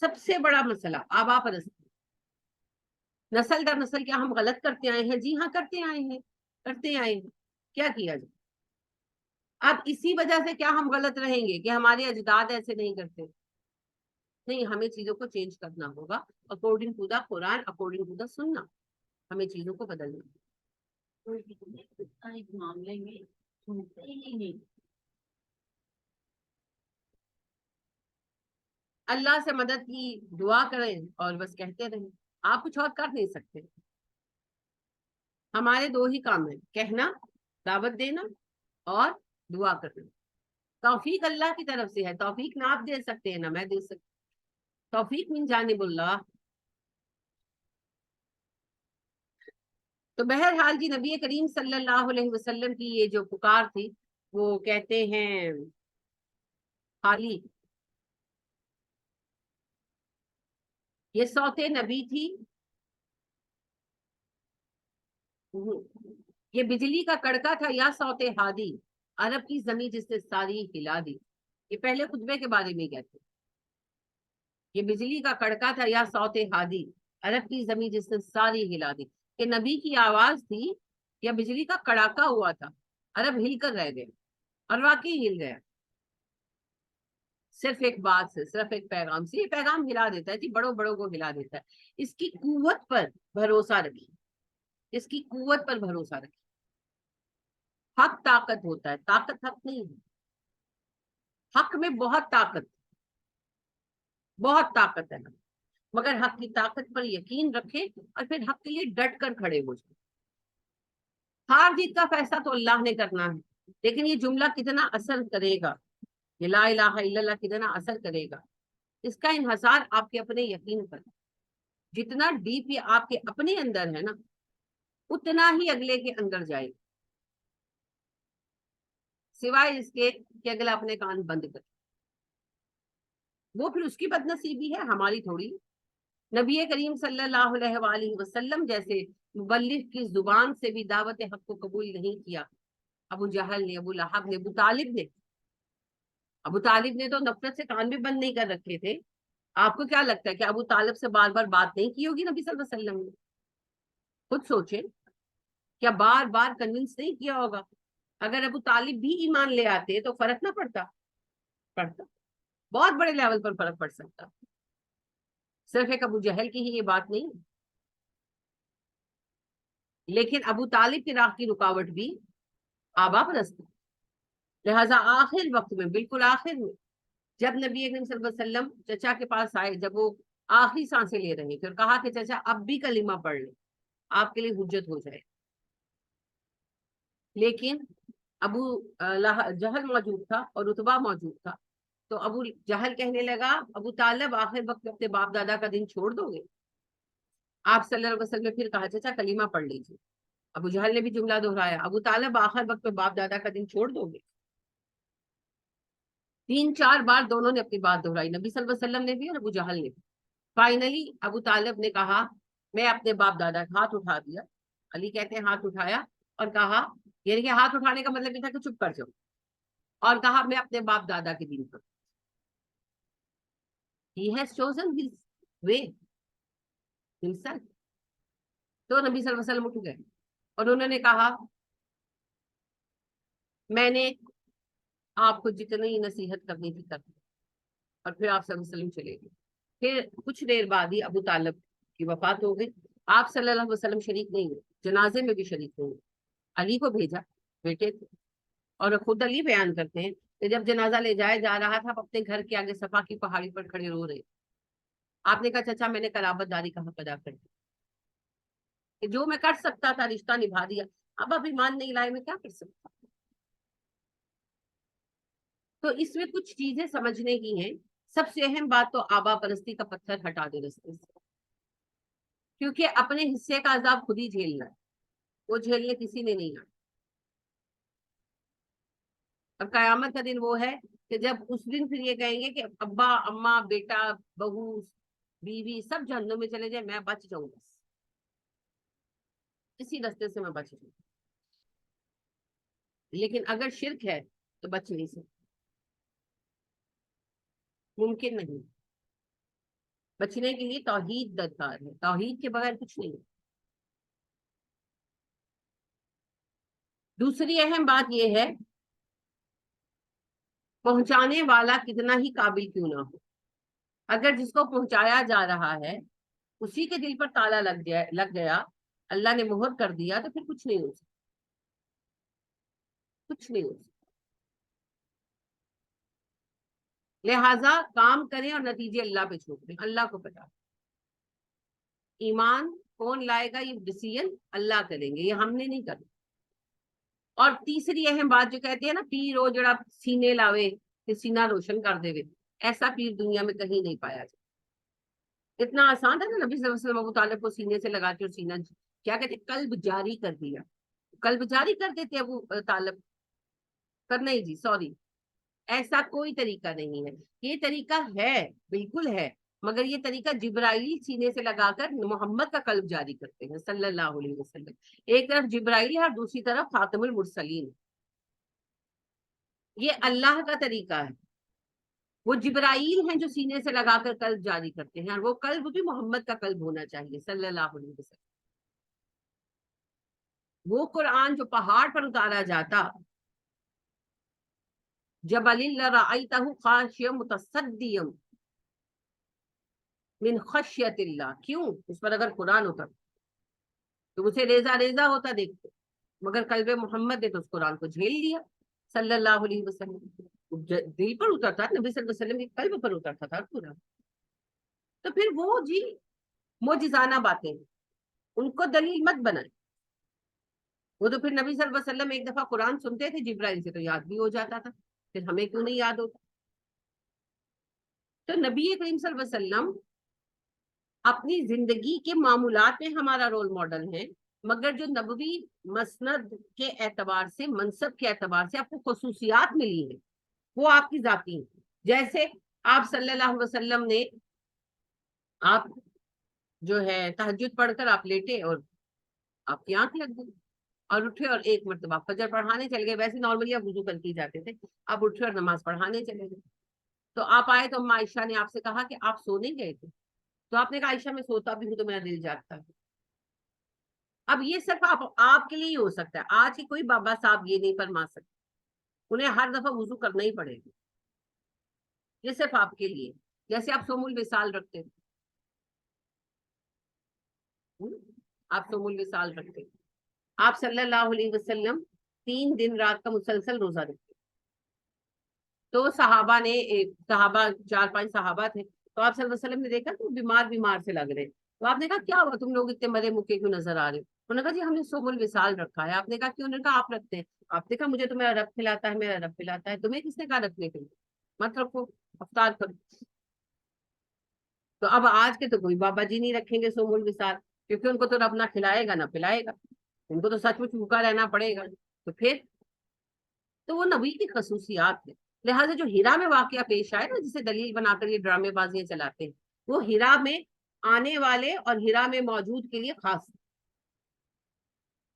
سب سے بڑا مسئلہ آبا پرستی, نسل در نسل کیا ہم غلط کرتے آئے ہیں؟ جی ہاں کرتے آئے ہیں, کرتے آئے ہیں. کیا کیا جائے؟ اب اسی وجہ سے کیا ہم غلط رہیں گے کہ ہمارے اجداد ایسے نہیں کرتے؟ نہیں, ہمیں چیزوں کو چینج کرنا ہوگا according to the Quran, according to the Sunnah, ہمیں چیزوں کو بدلنا. معاملے میں سنتے ہی نہیں. اللہ سے مدد کی دعا کریں اور بس کہتے رہیں, آپ کچھ اور کر نہیں سکتے. ہمارے دو ہی کام ہیں, کہنا, دعوت دینا اور دعا کرنا. توفیق اللہ کی طرف سے ہے, توفیق نہ آپ دے سکتے ہیں نہ میں دے سکتی, توفیق من جانب اللہ. تو بہرحال جی نبی کریم صلی اللہ علیہ وسلم کی یہ جو پکار تھی, وہ کہتے ہیں خالی یہ صوت نبی تھی, یہ بجلی کا کڑکا تھا یا صوت ہادی, عرب کی زمین جس نے ساری ہلا دی. یہ پہلے خطبے کے بارے میں کہتے ہیں, یہ بجلی کا کڑکا تھا یا صوت ہادی, عرب کی زمین جس نے ساری ہلا دی. کہ نبی کی آواز تھی یا بجلی کا کڑاکا ہوا تھا, عرب ہل کر رہ گئے, اور واقعی ہل گیا. صرف ایک بات سے, صرف ایک پیغام سے, یہ پیغام ہلا دیتا ہے جی, بڑوں بڑوں کو ہلا دیتا ہے. اس کی قوت پر بھروسہ رکھیے, اس کی قوت پر بھروسہ رکھیے. حق طاقت ہوتا ہے, طاقت حق نہیں ہے. حق میں بہت طاقت ہے, مگر حق کی طاقت پر یقین رکھے اور پھر حق کے لیے ڈٹ کر کھڑے ہو جائے. ہار جیت کا فیصلہ تو اللہ نے کرنا ہے, لیکن یہ جملہ کتنا اثر کرے گا, یہ لا الہ الا اللہ کتنا اثر کرے گا, اس کا انحصار آپ کے اپنے یقین پر. جتنا ڈیپ یہ آپ کے اپنے اندر ہے نا, اتنا ہی اگلے کے اندر جائے, سوائے اس کے کہ اگلا اپنے کان بند کر, وہ پھر اس کی بد نصیبی ہے, ہماری تھوڑی. نبی کریم صلی اللہ علیہ وآلہ وسلم جیسے مبلغ کی زبان سے بھی دعوت حق کو قبول نہیں کیا. ابو جہل نے, ابو لہب نے, ابو طالب نے تو نفرت سے کان بھی بند نہیں کر رکھے تھے. آپ کو کیا لگتا ہے کہ ابو طالب سے بار بار بات نہیں کی ہوگی نبی صلی اللہ علیہ وسلم نے؟ خود سوچیں, کیا بار بار کنونس نہیں کیا ہوگا؟ اگر ابو طالب بھی ایمان لے آتے تو فرق نہ پڑتا, بہت بڑے لیول پر فرق پڑ سکتا. صرف ایک ابو جہل کی ہی یہ بات نہیں, لیکن ابو طالب کی راہ کی رکاوٹ بھی آبا پرست. لہذا آخر وقت میں, بالکل آخر میں, جب نبی اکرم صلی اللہ علیہ وسلم چچا کے پاس آئے, جب وہ آخری سانسیں لے رہے تھے, اور کہا کہ چچا اب بھی کلمہ پڑھ لیں, آپ کے لیے حجت ہو جائے. لیکن ابو جہل موجود تھا اور رتبہ موجود تھا, تو ابو جہل کہنے لگا, ابو طالب آخر وقت اپنے باپ دادا کا دن چھوڑ دو گے؟ آپ صلی اللہ علیہ وسلم نے پھر کہا چچا کلمہ پڑھ لیجیے. ابو جہل نے بھی جملہ دہرایا, ابو طالب آخر وقت میں باپ دادا کا دن چھوڑ دو گے؟ 3-4 بار دونوں نے اپنی بات دہرائی, نبی صلی اللہ علیہ وسلم نے بھی اور ابو جہل نے بھی. فائنلی ابو طالب نے کہا میں اپنے باپ دادا کا ہاتھ اٹھا دیا. علی کہتے ہیں ہاتھ اٹھایا اور کہا, یعنی کہ ہاتھ اٹھانے کا مطلب یہ تھا کہ چپ کر جاؤ, اور کہا میں اپنے باپ دادا کے دین پر. He has chosen his way himself. تو نبی صلی اللہ علیہ وسلم اٹھ گئے اور انہوں نے کہا میں نے آپ کو جتنی نصیحت کرنی تھی کر دی, اور پھر آپ صلی اللہ علیہ وسلم چلے گئے. پھر کچھ دیر بعد ہی ابو طالب کی وفات ہو گئی. آپ صلی اللہ علیہ وسلم شریک نہیں ہوئے, جنازے میں بھی شریک نہیں ہوئے. علی کو بھیجا, بیٹے تھے, اور خود علی بیان کرتے ہیں کہ جب جنازہ لے جایا جا رہا تھا، آپ اپنے گھر کے آگے صفا کی پہاڑی پر کھڑے رو رہے. آپ نے کہا چچا میں نے قرابت داری کا حق ادا کر دی، کہ جو میں کر سکتا تھا رشتہ نبھا دیا. اب آپ ایمان نہیں لائے، میں کیا کر سکتا. تو اس میں کچھ چیزیں سمجھنے کی ہیں. سب سے اہم بات تو آبا پرستی کا پتھر ہٹا دے رستے سے، کیونکہ اپنے حصے کا عذاب خود ہی جھیلنا ہے، وہ جھیلنے کسی نے نہیں آنا. اب قیامت کا دن وہ ہے کہ جب اس دن پھر یہ کہیں گے کہ ابا اماں بیٹا بہو بیوی سب جہنم میں چلے جائیں، میں بچ جاؤں، بس اسی رستے سے میں بچ جاؤں. لیکن اگر شرک ہے تو بچ نہیں سکتے، ممکن نہیں. بچنے کے لیے توحید درکار ہے، توحید کے بغیر کچھ نہیں. دوسری اہم بات یہ ہے، پہنچانے والا کتنا ہی قابل کیوں نہ ہو، اگر جس کو پہنچایا جا رہا ہے اسی کے دل پر تالا لگ گیا، اللہ نے مہر کر دیا، تو پھر کچھ نہیں ہو سکتا، کچھ نہیں ہو سکتا. لہذا کام کریں اور نتیجے اللہ پہ چھوڑ دیں، اللہ کو پتا. ایمان کون لائے گا یہ ڈیسیژن اللہ کریں گے، یہ ہم نے نہیں کرنا. اور تیسری اہم بات جو کہتے ہیں نا، پیر ہو جڑا سینے لاوے کہ سینہ روشن کر دے، ایسا پیر دنیا میں کہیں نہیں پایا جائے. اتنا آسان ہے نا، نبی صلی اللہ علیہ وسلم ابو طالب کو سینے سے لگا کے اور سینہ کیا کہتے ہیں قلب جاری کر دیا. قلب جاری کر دیتے ابو طالب پر؟ نہیں جی سوری، ایسا کوئی طریقہ نہیں ہے. یہ طریقہ ہے، بالکل ہے، مگر یہ طریقہ جبرائیل سینے سے لگا کر محمد کا قلب جاری کرتے ہیں صلی اللہ علیہ وسلم. ایک طرف جبرائیل ہے اور دوسری طرف خاتم المرسلین. یہ اللہ کا طریقہ ہے. وہ جبرائیل ہیں جو سینے سے لگا کر قلب جاری کرتے ہیں، اور وہ قلب بھی محمد کا قلب ہونا چاہیے صلی اللہ علیہ وسلم. وہ قرآن جو پہاڑ پر اتارا جاتا، جبل لرأیتہ خاشعا متصدعا من خشیت اللہ. کیوں؟ اس پر اگر قرآن ہوتا تو اسے ریزہ ریزہ ہوتا دیکھتے، مگر قلب محمد نے تو اس قرآن کو جھیل لیا صلی اللہ علیہ وسلم. دل پر اترتا، نبی صلی اللہ علیہ وسلم کے قلب پر اترتا تھا قرآن. تو پھر وہ جی معجزانہ باتیں ان کو دلیل مت بنائیں. وہ تو پھر نبی صلی اللہ علیہ وسلم ایک دفعہ قرآن سنتے تھے جبرائیل سے تو یاد بھی ہو جاتا تھا، پھر ہمیں کیوں نہیں یاد ہوتا. تو نبی کریم صلی اللہ علیہ وسلم اپنی زندگی کے معمولات میں ہمارا رول ماڈل ہے، مگر جو نبوی مسند کے اعتبار سے، منصب کے اعتبار سے آپ کو خصوصیات ملی ہیں وہ آپ کی ذاتی ہیں. جیسے آپ صلی اللہ علیہ وسلم نے، آپ جو ہے تہجد پڑھ کر آپ لیٹے اور آپ کی آنکھ لگ گئی اور اٹھے اور ایک مرتبہ فجر پڑھانے چل گئے. ویسے نارملی آپ وضو کر کے جاتے تھے، آپ اٹھے اور نماز پڑھانے چلے گئے. تو آپ آئے تو عائشہ نے آپ سے کہا کہ آپ سونے گئے تھے، تو آپ نے کہا عائشہ میں سوتا بھی ہوں تو میرا دل جاگتا ہے. اب یہ صرف آپ کے لیے ہی ہو سکتا ہے، آج کے کوئی بابا صاحب یہ نہیں فرما سکتے، انہیں ہر دفعہ وضو کرنا ہی پڑے گا. یہ صرف آپ کے لیے. جیسے آپ سوم الوصال رکھتے تھے، آپ سوم الوصال رکھتے، آپ صلی اللہ علیہ وسلم 3 دن رات کا مسلسل روزہ رکھتے. تو صحابہ نے، صحابہ 4-5 صحابہ تھے، تو آپ صلی اللہ علیہ وسلم نے دیکھا تو بیمار سے لگ رہے. تو آپ نے کہا کیا ہوا تم لوگ اتنے مرے مکے کیوں نظر آ رہے ہو؟ انہوں نے کہا جی ہم نے سوم الوصال رکھا ہے. آپ نے کہا کیوں؟ انہوں نے کہا آپ رکھتے ہیں. آپ نے کہا مجھے تو میرا رب کھلاتا ہے، میرا رب پلاتا ہے، تمہیں کس نے کہا رکھنے کے لیے؟ مت رکھو، افطار کرو. تو اب آج کے تو کوئی بابا جی نہیں رکھیں گے سوم الوصال، کیونکہ ان کو تو رب نہ کھلائے گا نہ پلائے گا، ان کو تو سچ مچ بھوکا رہنا پڑے گا. تو پھر تو وہ نبی کی خصوصیات ہے. لہٰذا جو ہیرا میں واقعہ پیش آئے نا، جسے دلیل بنا کر یہ ڈرامے بازیاں چلاتے ہیں، وہ ہیرا میں آنے والے اور ہیرا میں موجود کے لیے خاص.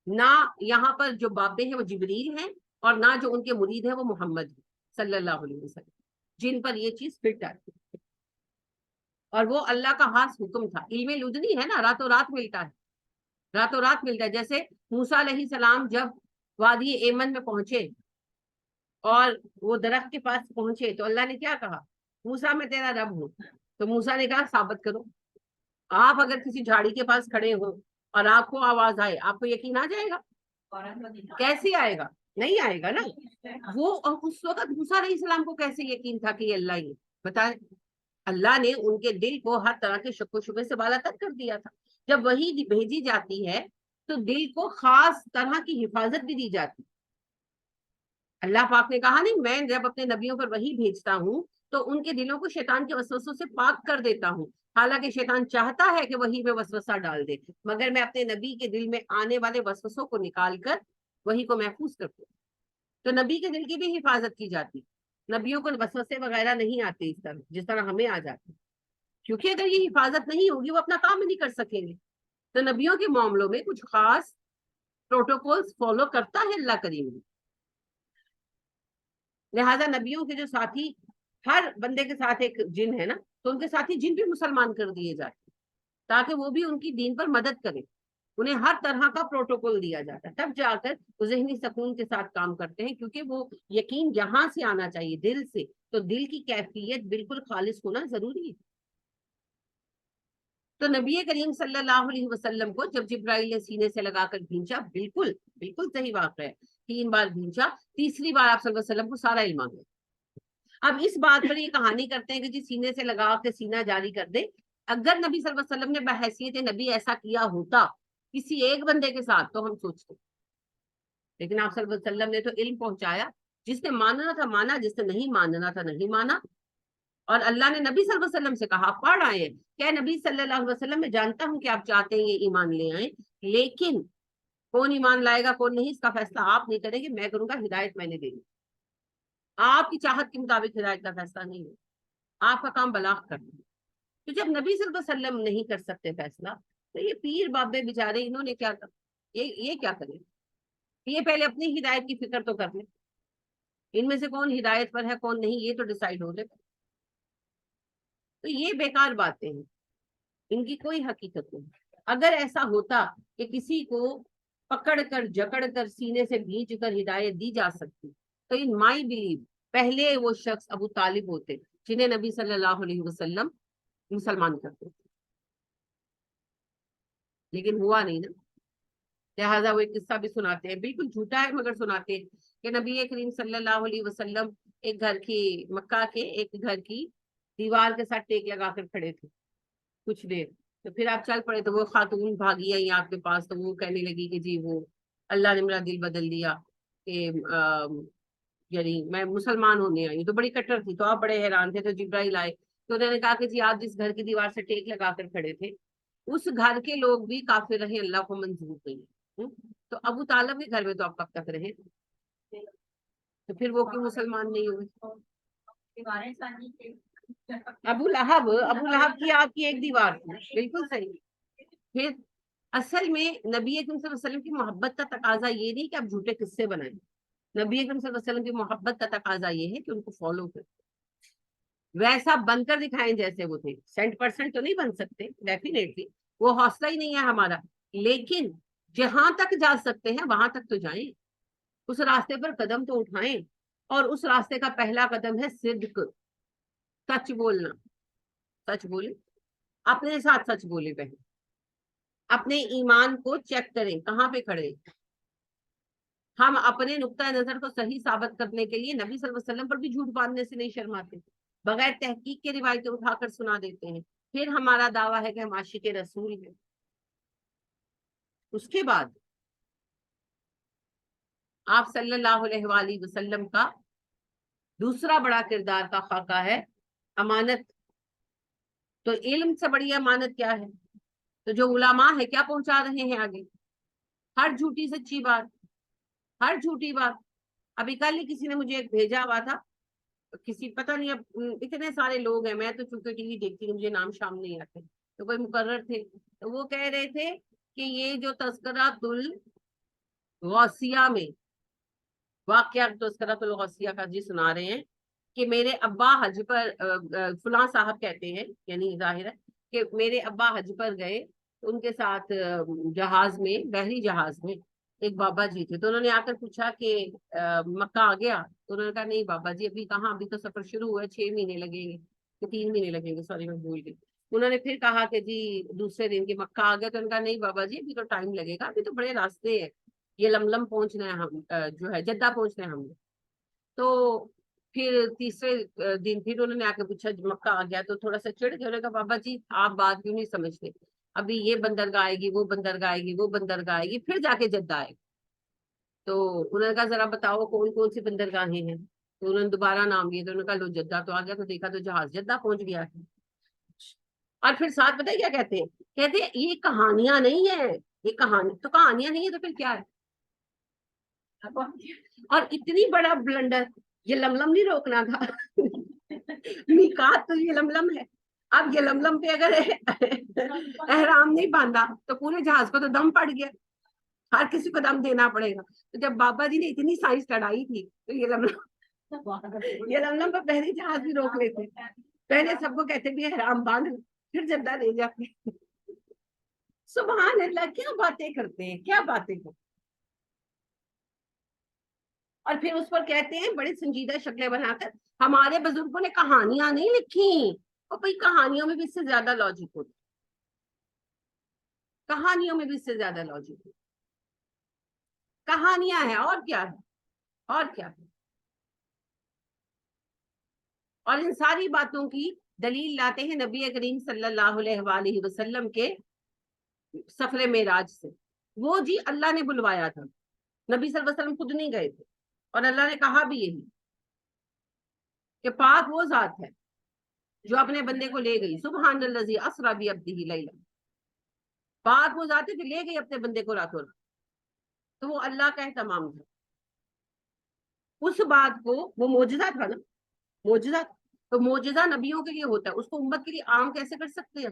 نہ یہاں پر جو بابے ہیں وہ جبریل ہیں، اور نہ جو ان کے مرید ہیں وہ محمد ہیں صلی اللہ علیہ وسلم، جن پر یہ چیز فٹ آتی ہے. اور وہ اللہ کا خاص حکم تھا. علم لدنی ہے نا، راتوں رات ملتا ہے، راتوں رات ملتا ہے. جیسے موسیٰ علیہ السلام جب وادی ایمن میں پہنچے اور وہ درخت کے پاس پہنچے تو اللہ نے کیا کہا؟ موسیٰ میں تیرا رب ہوں. تو موسیٰ نے کہا ثابت کرو. آپ اگر کسی جھاڑی کے پاس کھڑے ہو اور آپ کو آواز آئے، آپ کو یقین آ جائے گا؟ کیسے آئے گا؟ نہیں آئے گا نا وہ. اور اس وقت موسیٰ علیہ السلام کو کیسے یقین تھا کہ یہ اللہ ہی بتائے؟ اللہ نے ان کے دل کو ہر طرح کے شک و شبے سے بالا تر کر دیا تھا. جب وہی بھیجی جاتی ہے تو دل کو خاص طرح کی حفاظت بھی دی جاتی. اللہ پاک نے کہا نہیں میں جب اپنے نبیوں پر وہی بھیجتا ہوں تو ان کے دلوں کو شیطان کے وسوسوں سے پاک کر دیتا ہوں. حالانکہ شیطان چاہتا ہے کہ وہی میں وسوسہ ڈال دے، مگر میں اپنے نبی کے دل میں آنے والے وسوسوں کو نکال کر وہی کو محفوظ کرتا ہوں. تو نبی کے دل کی بھی حفاظت کی جاتی. نبیوں کو وسوسے وغیرہ نہیں آتے اس طرح جس طرح ہمیں آ جاتے، کیونکہ اگر یہ حفاظت نہیں ہوگی وہ اپنا کام نہیں کر سکیں گے. تو نبیوں کے معاملوں میں کچھ خاص پروٹوکولز فالو کرتا ہے اللہ کریم. لہذا نبیوں کے جو ساتھی، ہر بندے کے ساتھ ایک جن ہے نا، تو ان کے ساتھی جن بھی مسلمان کر دیے جاتے تاکہ وہ بھی ان کی دین پر مدد کریں. انہیں ہر طرح کا پروٹوکول دیا جاتا ہے، تب جا کر وہ ذہنی سکون کے ساتھ کام کرتے ہیں، کیونکہ وہ یقین یہاں سے آنا چاہیے دل سے. تو دل کی کیفیت بالکل خالص ہونا ضروری ہے. تو نبی کریم صلی اللہ علیہ وسلم کو جب جبرائیل نے سینے سے لگا کر بھیجا، بالکل بالکل صحیح واقعہ ہے، 3 بار بھیجا، تیسری بار آپ صلی اللہ علیہ وسلم کو سارا علم آ گیا. اب اس بات پر یہ کہانی کرتے ہیں کہ جی سینے سے لگا کے سینہ جاری کر دے. اگر نبی صلی اللہ علیہ وسلم نے بحیثیت نبی ایسا کیا ہوتا کسی ایک بندے کے ساتھ تو ہم سوچتے، لیکن آپ صلی اللہ علیہ وسلم نے تو علم پہنچایا. جس نے ماننا تھا مانا، جس نے نہیں ماننا تھا نہیں مانا. اور اللہ نے نبی صلی اللہ علیہ وسلم سے کہا، پڑھ آئے ہیں کہ نبی صلی اللہ علیہ وسلم میں جانتا ہوں کہ آپ چاہتے ہیں یہ ایمان لے آئیں، لیکن کون ایمان لائے گا کون نہیں اس کا فیصلہ آپ نہیں کریں گے، میں کروں گا، ہدایت میں نے دینی. آپ کی چاہت کے مطابق ہدایت کا فیصلہ نہیں ہے، آپ کا کام بلاغ کرنا. تو جب نبی صلی اللہ علیہ وسلم نہیں کر سکتے فیصلہ تو یہ پیر بابے بیچارے انہوں نے کیا کر، یہ کیا کریں؟ یہ پہلے اپنی ہدایت کی فکر تو کر لیں. ان میں سے کون ہدایت پر ہے کون نہیں یہ تو ڈیسائیڈ ہو جائے. تو یہ بیکار باتیں ہیں، ان کی کوئی حقیقت نہیں. اگر ایسا ہوتا کہ کسی کو پکڑ کر جکڑ کر سینے سے بھینچ کر ہدایت دی جا سکتی تو ان مائی بلیو پہلے وہ شخص ابو طالب ہوتے جنہیں نبی صلی اللہ علیہ وسلم مسلمان کرتے. لیکن ہوا نہیں نا. لہٰذا وہ ایک قصہ بھی سناتے ہیں، بالکل جھوٹا ہے مگر سناتے ہیں کہ نبی کریم صلی اللہ علیہ وسلم ایک گھر کی، مکہ کے ایک گھر کی دیوار کے ساتھ ٹیک لگا کر کھڑے تھے کچھ دیر. تو پھر آپ چل پڑے تو وہ خاتون بھاگی آئی آپ کے پاس، تو وہ کہنے لگی کہ جی وہ اللہ نے میرا دل بدل دیا کہ یعنی میں مسلمان ہونے آئی ہوں. تو بڑی کٹر تھی تو آپ بڑے حیران تھے. تو جبرائیل آئے تو انہوں نے کہا کہ جی آپ جس گھر کی دیوار سے ٹیک لگا کر کھڑے تھے اس گھر کے لوگ بھی کافر رہے، اللہ کو منظور نہیں. تو ابو طالب کے گھر میں تو آپ کب تک رہے؟ تو پھر وہ کیوں مسلمان نہیں ہوئے؟ ابو لہب کی آپ کی ایک دیوار تھی، بالکل صحیح. پھر اصل میں نبی اکرم صلی اللہ علیہ وسلم کی محبت کا تقاضا یہ نہیں کہ آپ جھوٹے قصے بنائیں. نبی اکرم صلی اللہ علیہ وسلم کی محبت کا تقاضا یہ ہے کہ ان کو فالو کریں، ویسا بن کر دکھائیں جیسے وہ تھے. 100% تو نہیں بن سکتے ڈیفینیٹلی، وہ حوصلہ ہی نہیں ہے ہمارا، لیکن جہاں تک جا سکتے ہیں وہاں تک تو جائیں، اس راستے پر قدم تو اٹھائیں. اور اس راستے کا پہلا قدم ہے صدق، سچ بولنا. سچ بولے، اپنے ساتھ سچ بولے، پہلے اپنے ایمان کو چیک کریں کہاں پہ کھڑے. ہم اپنے نقطۂ نظر کو صحیح ثابت کرنے کے لیے نبی صلی اللہ علیہ وسلم پر بھی جھوٹ باندھنے سے نہیں شرماتے، بغیر تحقیق کے روایتیں اٹھا کر سنا دیتے ہیں. پھر ہمارا دعویٰ ہے کہ ہم عاشق رسول ہیں. اس کے بعد آپ صلی اللہ علیہ وآلہ وسلم کا دوسرا بڑا کردار کا خاکہ ہے امانت. تو علم سے بڑی امانت کیا ہے؟ تو جو علماء ہے کیا پہنچا رہے ہیں آگے؟ ہر جھوٹی سچی بات، ہر جھوٹی بات. ابھی کل ہی کسی نے مجھے ایک بھیجا ہوا تھا، کسی پتہ نہیں، اب اتنے سارے لوگ ہیں، میں تو چونکہ ٹی وی دیکھتی ہوں مجھے نام شام نہیں آتے، تو کوئی مقرر تھے تو وہ کہہ رہے تھے کہ یہ جو تذکرۃ الغوثیہ میں واقعہ تذکرۃ الغوثیہ کا جی سنا رہے ہیں کہ میرے ابا حج پر فلاں صاحب کہتے ہیں، یعنی ظاہر ہے کہ میرے ابا حج پر گئے، ان کے ساتھ جہاز میں، بحری جہاز میں ایک بابا جی تھے. تو انہوں نے آ کر پوچھا کہ مکہ آ گیا؟ تو انہوں نے کہا نہیں بابا جی ابھی کہاں، ابھی تو سفر شروع ہوا ہے، 6 مہینے لگیں گے، 3 مہینے لگیں گے، سوری میں بھول گئی. انہوں نے پھر کہا کہ جی دوسرے دن کی مکہ آ گیا؟ تو انہوں نے کہا نہیں بابا جی ابھی تو ٹائم لگے گا، ابھی تو بڑے راستے ہیں. یہ لملم پہنچنا ہے ہم جو ہے جدہ پہنچنا ہے ہم نے. تو پھر تیسرے دن پھر انہوں نے آ کے پوچھا مکہ آ گیا تو تھوڑا سا چڑ گیا. انہوں نے کہا بابا جی آپ بات کیوں نہیں سمجھتے, ابھی یہ بندرگاہ آئے گی, وہ بندرگاہ آئے گی, وہ بندرگاہ آئے گی, پھر جا کے جدہ آئے گی. تو انہوں نے کہا ذرا بتاؤ کون کون سی بندرگاہیں ہیں. تو انہوں نے دوبارہ نام لیے, تو انہوں نے کہا لو جدہ تو آ گیا. تو دیکھا تو جہاز جدہ پہنچ گیا ہے. اور پھر ساتھ پتہ ہے کیا کہتے ہیں, کہتے ہیں یہ کہانیاں نہیں ہے, یہ کہانی تو کہانیاں نہیں ہے تو پھر کیا ہے. اور اتنی بڑا بلنڈر, یہ لملم نہیں روکنا تھا. میقات تو یہ لملم ہے. اب یہ لملم پہ اگر احرام نہیں باندھا تو پورے جہاز کو تو دم پڑ گیا, ہر کسی کو دم دینا پڑے گا. تو جب بابا جی نے اتنی سائنس لڑائی تھی تو یہ لملم پہ پہلے جہاز بھی روک لیتے, پہلے سب کو کہتے بھی احرام باندھ پھر جدہ لے جاتے. سبحان اللہ, کیا باتیں کرتے ہیں, کیا باتیں کرتے. اور پھر اس پر کہتے ہیں بڑی سنجیدہ شکلیں بنا کر ہمارے بزرگوں نے کہانیاں نہیں لکھی. اور بھائی کہانیوں میں بھی اس سے زیادہ لاجک ہوتا, کہانیوں میں بھی اس سے زیادہ لاجک ہوتا. کہانیاں ہیں اور کیا ہے, اور کیا ہے. اور ان ساری باتوں کی دلیل لاتے ہیں نبی کریم صلی اللہ علیہ وآلہ وسلم کے سفر معراج سے. وہ جی اللہ نے بلوایا تھا, نبی صلی اللہ علیہ وسلم خود نہیں گئے تھے. اور اللہ نے کہا بھی یہی کہ پاک وہ ذات ہے جو اپنے بندے کو لے گئی. سبحان الذی اسری بعبدہ لیلا, پاک وہ ذات ہے جو لے گئی اپنے بندے کو راتوں رات. تو وہ اللہ کا اہتمام تھا. اس بات کو, وہ معجزہ تھا نا, معجزہ. تو معجزہ نبیوں کے لیے ہوتا ہے, اس کو امت کے لیے عام کیسے کر سکتے ہیں,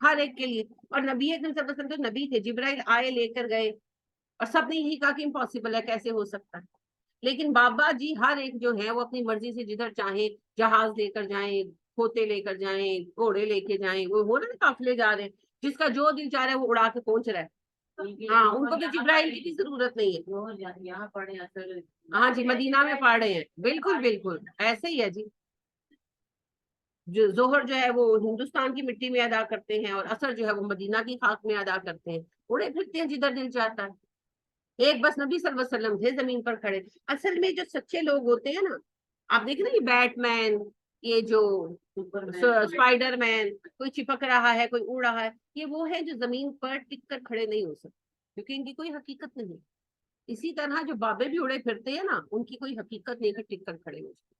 ہر ایک کے لیے. اور نبی صلی اللہ علیہ وسلم تو نبی تھے, جبرائیل آئے لے کر گئے, اور سب نے یہی کہا کہ امپاسبل ہے, کیسے ہو سکتا ہے. لیکن بابا جی ہر ایک جو ہے وہ اپنی مرضی سے جدھر چاہیں جہاز لے کر جائیں, کھوتے لے کر جائیں, گھوڑے لے کے جائیں, وہ ہو رہے قافلے جا رہے ہیں, جس کا جو دل چاہ رہا ہے وہ اڑا کے پہنچ رہا ہے. ہاں, ان کو تو جبرائیل کی بھی ضرورت نہیں ہے. یہاں پڑھے, ہاں جی مدینہ میں پڑھ رہے ہیں, بالکل بالکل ایسے ہی ہے جی. جو ظہر جو ہے وہ ہندوستان کی مٹی میں ادا کرتے ہیں, اور اثر جو ہے وہ مدینہ کی خاک میں ادا کرتے ہیں. اڑے پھرتے ہیں جدھر دل چاہتا ہے. ایک بس نبی صلی اللہ علیہ وسلم تھے زمین پر کھڑے. اصل میں جو سچے لوگ ہوتے ہیں نا, آپ دیکھیں نا یہ بیٹ مین, یہ جو اسپائڈر مین, کوئی چپک رہا ہے, کوئی اڑ رہا ہے, یہ وہ ہے جو زمین پر ٹک کر کھڑے نہیں ہو سکتے, کیونکہ ان کی کوئی حقیقت نہیں. اسی طرح جو بابے بھی اڑے پھرتے ہیں نا, ان کی کوئی حقیقت نہیں کہ ٹک کر کھڑے ہو سکتے.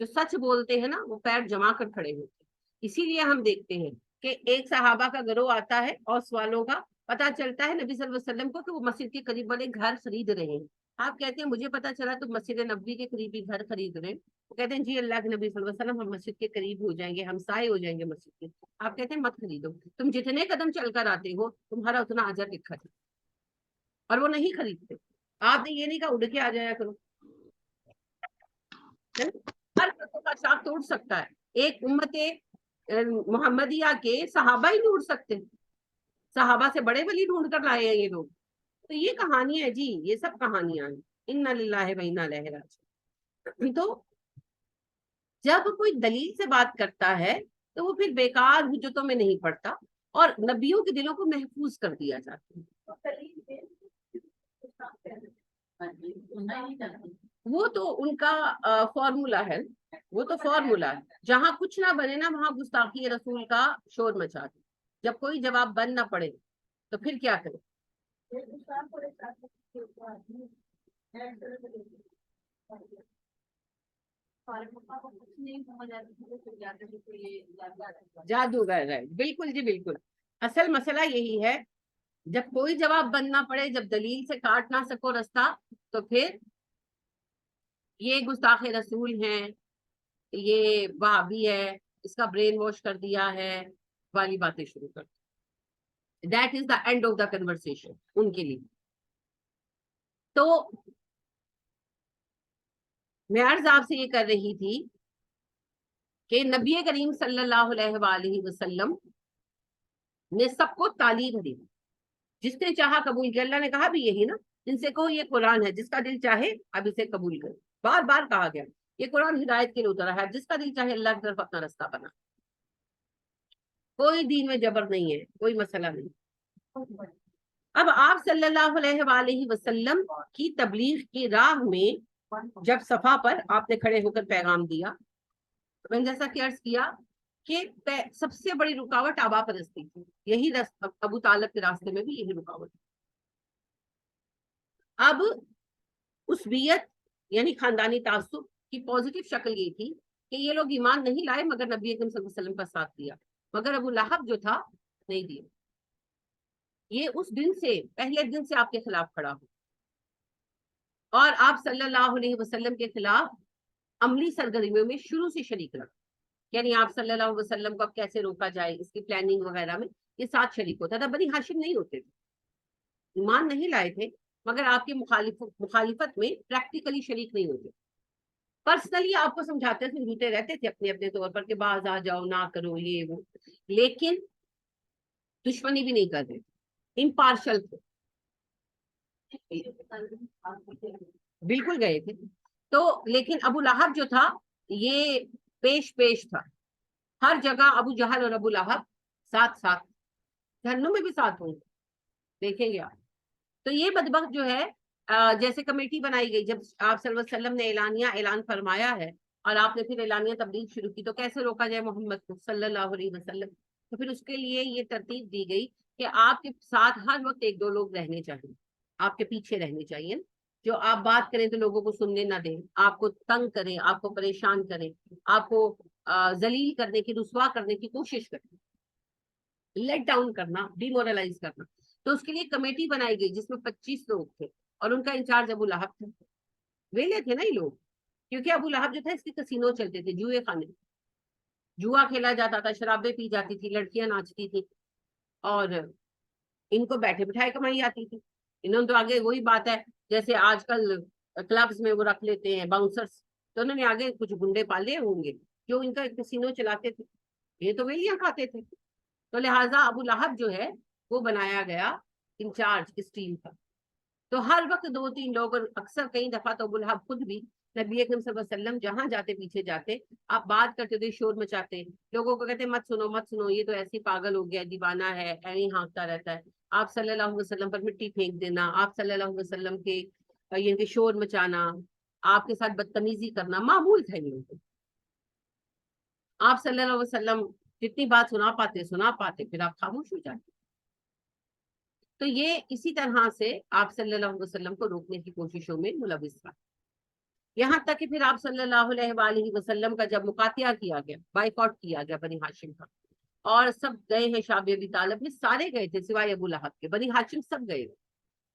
جو سچ بولتے ہیں نا وہ پیر جما کر کھڑے ہوتے ہیں. اسی لیے ہم دیکھتے ہیں کہ ایک صحابہ کا گروہ آتا ہے اور سوالوں کا پتا چلتا ہے نبی صلی اللہ علیہ وسلم کو کہ وہ مسجد کے قریب والے گھر خرید رہے ہیں. آپ کہتے ہیں مجھے پتا چلا تو مسجد نبوی کے قریب ہی گھر خرید رہے ہیں. وہ کہتے ہیں جی اللہ کے نبی صلی اللہ علیہ وسلم ہم مسجد کے قریب ہو جائیں گے, ہم سائے ہو جائیں گے مسجد کے. آپ کہتے ہیں مت خریدو, تم جتنے قدم چل کر آتے ہو تمہارا اتنا اجر لکھا ہے. اور وہ نہیں خریدتے. آپ نے یہ نہیں کہا اڑ کے آ جایا کرو, ہر کا شاخ توڑ سکتا ہے. ایک امت محمدیہ کے صحابہ ہی نہیں اڑ سکتے, صحابہ سے بڑے ولی ڈھونڈ کر لائے ہیں یہ لوگ. تو یہ کہانیاں ہیں جی, یہ سب کہانیاں ہیں. انا للہ و انا الیہ راجعون. تو جب کوئی دلیل سے بات کرتا ہے تو وہ پھر بیکار حجتوں میں نہیں پڑتا, اور نبیوں کے دلوں کو محفوظ کر دیا جاتا ہے. وہ تو ان کا فارمولا ہے, وہ تو فارمولا ہے. جہاں کچھ نہ بنے نا وہاں گستاخی رسول کا شور مچا دے. جب کوئی جواب بن نہ پڑے تو پھر کیا کرے. جادوگر ہے, بالکل جی بالکل. اصل مسئلہ یہی ہے, جب کوئی جواب بن نہ پڑے, جب دلیل سے کاٹ نہ سکو رستہ, تو پھر یہ گستاخ رسول ہیں, یہ وہابی ہے, اس کا برین واش کر دیا ہے والی باتیں شروع کر. That is the end of the conversation ان کے لیے. تو میں عرض آپ سے یہ کر رہی تھی کہ نبی کریم صلی اللہ علیہ وآلہ وسلم نے سب کو تعلیم دی, جس نے چاہا قبول کیا. اللہ نے کہا بھی یہی نا, جن سے کہو یہ قرآن ہے, جس کا دل چاہے اب اسے قبول کرے. بار بار کہا گیا یہ قرآن ہدایت کے لیے اترا ہے, جس کا دل چاہے اللہ کی طرف اپنا رستہ بنا. کوئی دین میں جبر نہیں ہے, کوئی مسئلہ نہیں. اب آپ صلی اللہ علیہ وآلہ وسلم کی تبلیغ کی راہ میں جب صفا پر آپ نے کھڑے ہو کر پیغام دیا، تو میں نے جیسا کہ عرض کیا کہ سب سے بڑی رکاوٹ آبا پرستی تھی، یہی ابو طالب کے راستے میں بھی یہی رکاوٹ۔ اب عصبیت یعنی خاندانی تعصب کی پازیٹیو شکل یہ تھی کہ یہ لوگ ایمان نہیں لائے مگر نبی اکرم صلی اللہ علیہ وسلم کا ساتھ دیا، مگر ابو لہب جو تھا نہیں دیا، یہ اس دن سے پہلے دن سے آپ کے خلاف کھڑا ہو اور آپ صلی اللہ علیہ وسلم کے خلاف عملی سرگرمیوں میں شروع سے شریک رہا، یعنی آپ صلی اللہ علیہ وسلم کو اب کیسے روکا جائے اس کی پلاننگ وغیرہ میں یہ ساتھ شریک ہوتا تھا۔ بنی ہاشم نہیں ہوتے تھے، ایمان نہیں لائے تھے مگر آپ کی مخالفت میں پریکٹیکلی شریک نہیں ہوتے، پرسنلی آپ کو سمجھاتے سمجھوتے رہتے تھے اپنے اپنے طور پر کہ باز آ جاؤ، نہ کرو یہ وہ، لیکن دشمنی بھی نہیں کرتے، امپارشل تھے، بالکل گئے تھے۔ تو لیکن ابو لہب جو تھا یہ پیش تھا، ہر جگہ ابو جہل اور ابو لہب ساتھ ساتھ، جہنم میں بھی ساتھ ہوں گے، دیکھیں گے آپ۔ تو یہ بدبخت جو ہے جیسے کمیٹی بنائی گئی، جب آپ صلی اللہ علیہ وسلم نے اعلان فرمایا ہے اور آپ نے پھر اعلانیہ تبلیغ شروع کی، تو کیسے روکا جائے محمد کو صلی اللہ علیہ وسلم؟ تو پھر اس کے لیے یہ ترتیب دی گئی کہ آپ کے ساتھ ہر وقت ایک دو لوگ رہنے چاہیے، آپ کے پیچھے رہنے چاہیے، جو آپ بات کریں تو لوگوں کو سننے نہ دیں، آپ کو تنگ کریں، آپ کو پریشان کریں، آپ کو ذلیل کرنے کی، رسوا کرنے کی کوشش کریں، لیٹ ڈاؤن کرنا، ڈی مورلائز کرنا۔ تو اس کے لیے کمیٹی بنائی گئی جس میں 25 لوگ تھے اور ان کا انچارج ابو لہب تھا۔ ویلے تھے نا یہ لوگ، کیونکہ ابو لہب جو تھا اس کے کسینو چلتے تھے، جوئے خانے، جوا کھیلا جاتا تھا، شرابیں پی جاتی تھی، لڑکیاں ناچتی تھی، اور ان کو بیٹھے بٹھائے کمائی آتی تھی۔ انہوں نے تو آگے وہی بات ہے جیسے آج کل کلبز میں وہ رکھ لیتے ہیں باؤنسرز، تو انہوں نے آگے کچھ گنڈے پالے ہوں گے جو ان کا کسینو چلاتے تھے، یہ تو ویلیاں کھاتے تھے۔ تو لہٰذا ابو لہب جو ہے وہ بنایا گیا انچارج اس ٹیم کا۔ تو ہر وقت 2-3 لوگ، اور اکثر کئی دفعہ تو ابو لہب خود بھی نبی اکرم صلی اللہ علیہ وسلم جہاں جاتے پیچھے جاتے، آپ بات کرتے تھے شور مچاتے، لوگوں کو کہتے مت سنو مت سنو، یہ تو ایسی پاگل ہو گیا، دیوانہ ہے، ایویں ہانکتا رہتا ہے۔ آپ صلی اللہ علیہ وسلم پر مٹی پھینک دینا، آپ صلی اللہ علیہ وسلم کے یہ شور مچانا، آپ کے ساتھ بدتمیزی کرنا معمول تھا ان لوگوں کو۔ آپ صلی اللہ علیہ وسلم جتنی بات سنا پاتے پھر آپ خاموش ہو جاتے۔ تو یہ اسی طرح سے آپ صلی اللہ علیہ وسلم کو روکنے کی کوششوں میں ملوث تھا، یہاں تک کہ پھر آپ صلی اللہ علیہ وآلہ وسلم کا جب مقاطعہ کیا گیا، بائیکاٹ کیا گیا بنی ہاشم کا، اور سب گئے ہیں، شعب ابی طالب میں سارے گئے تھے سوائے ابو لہب کے، بنی ہاشم سب گئے۔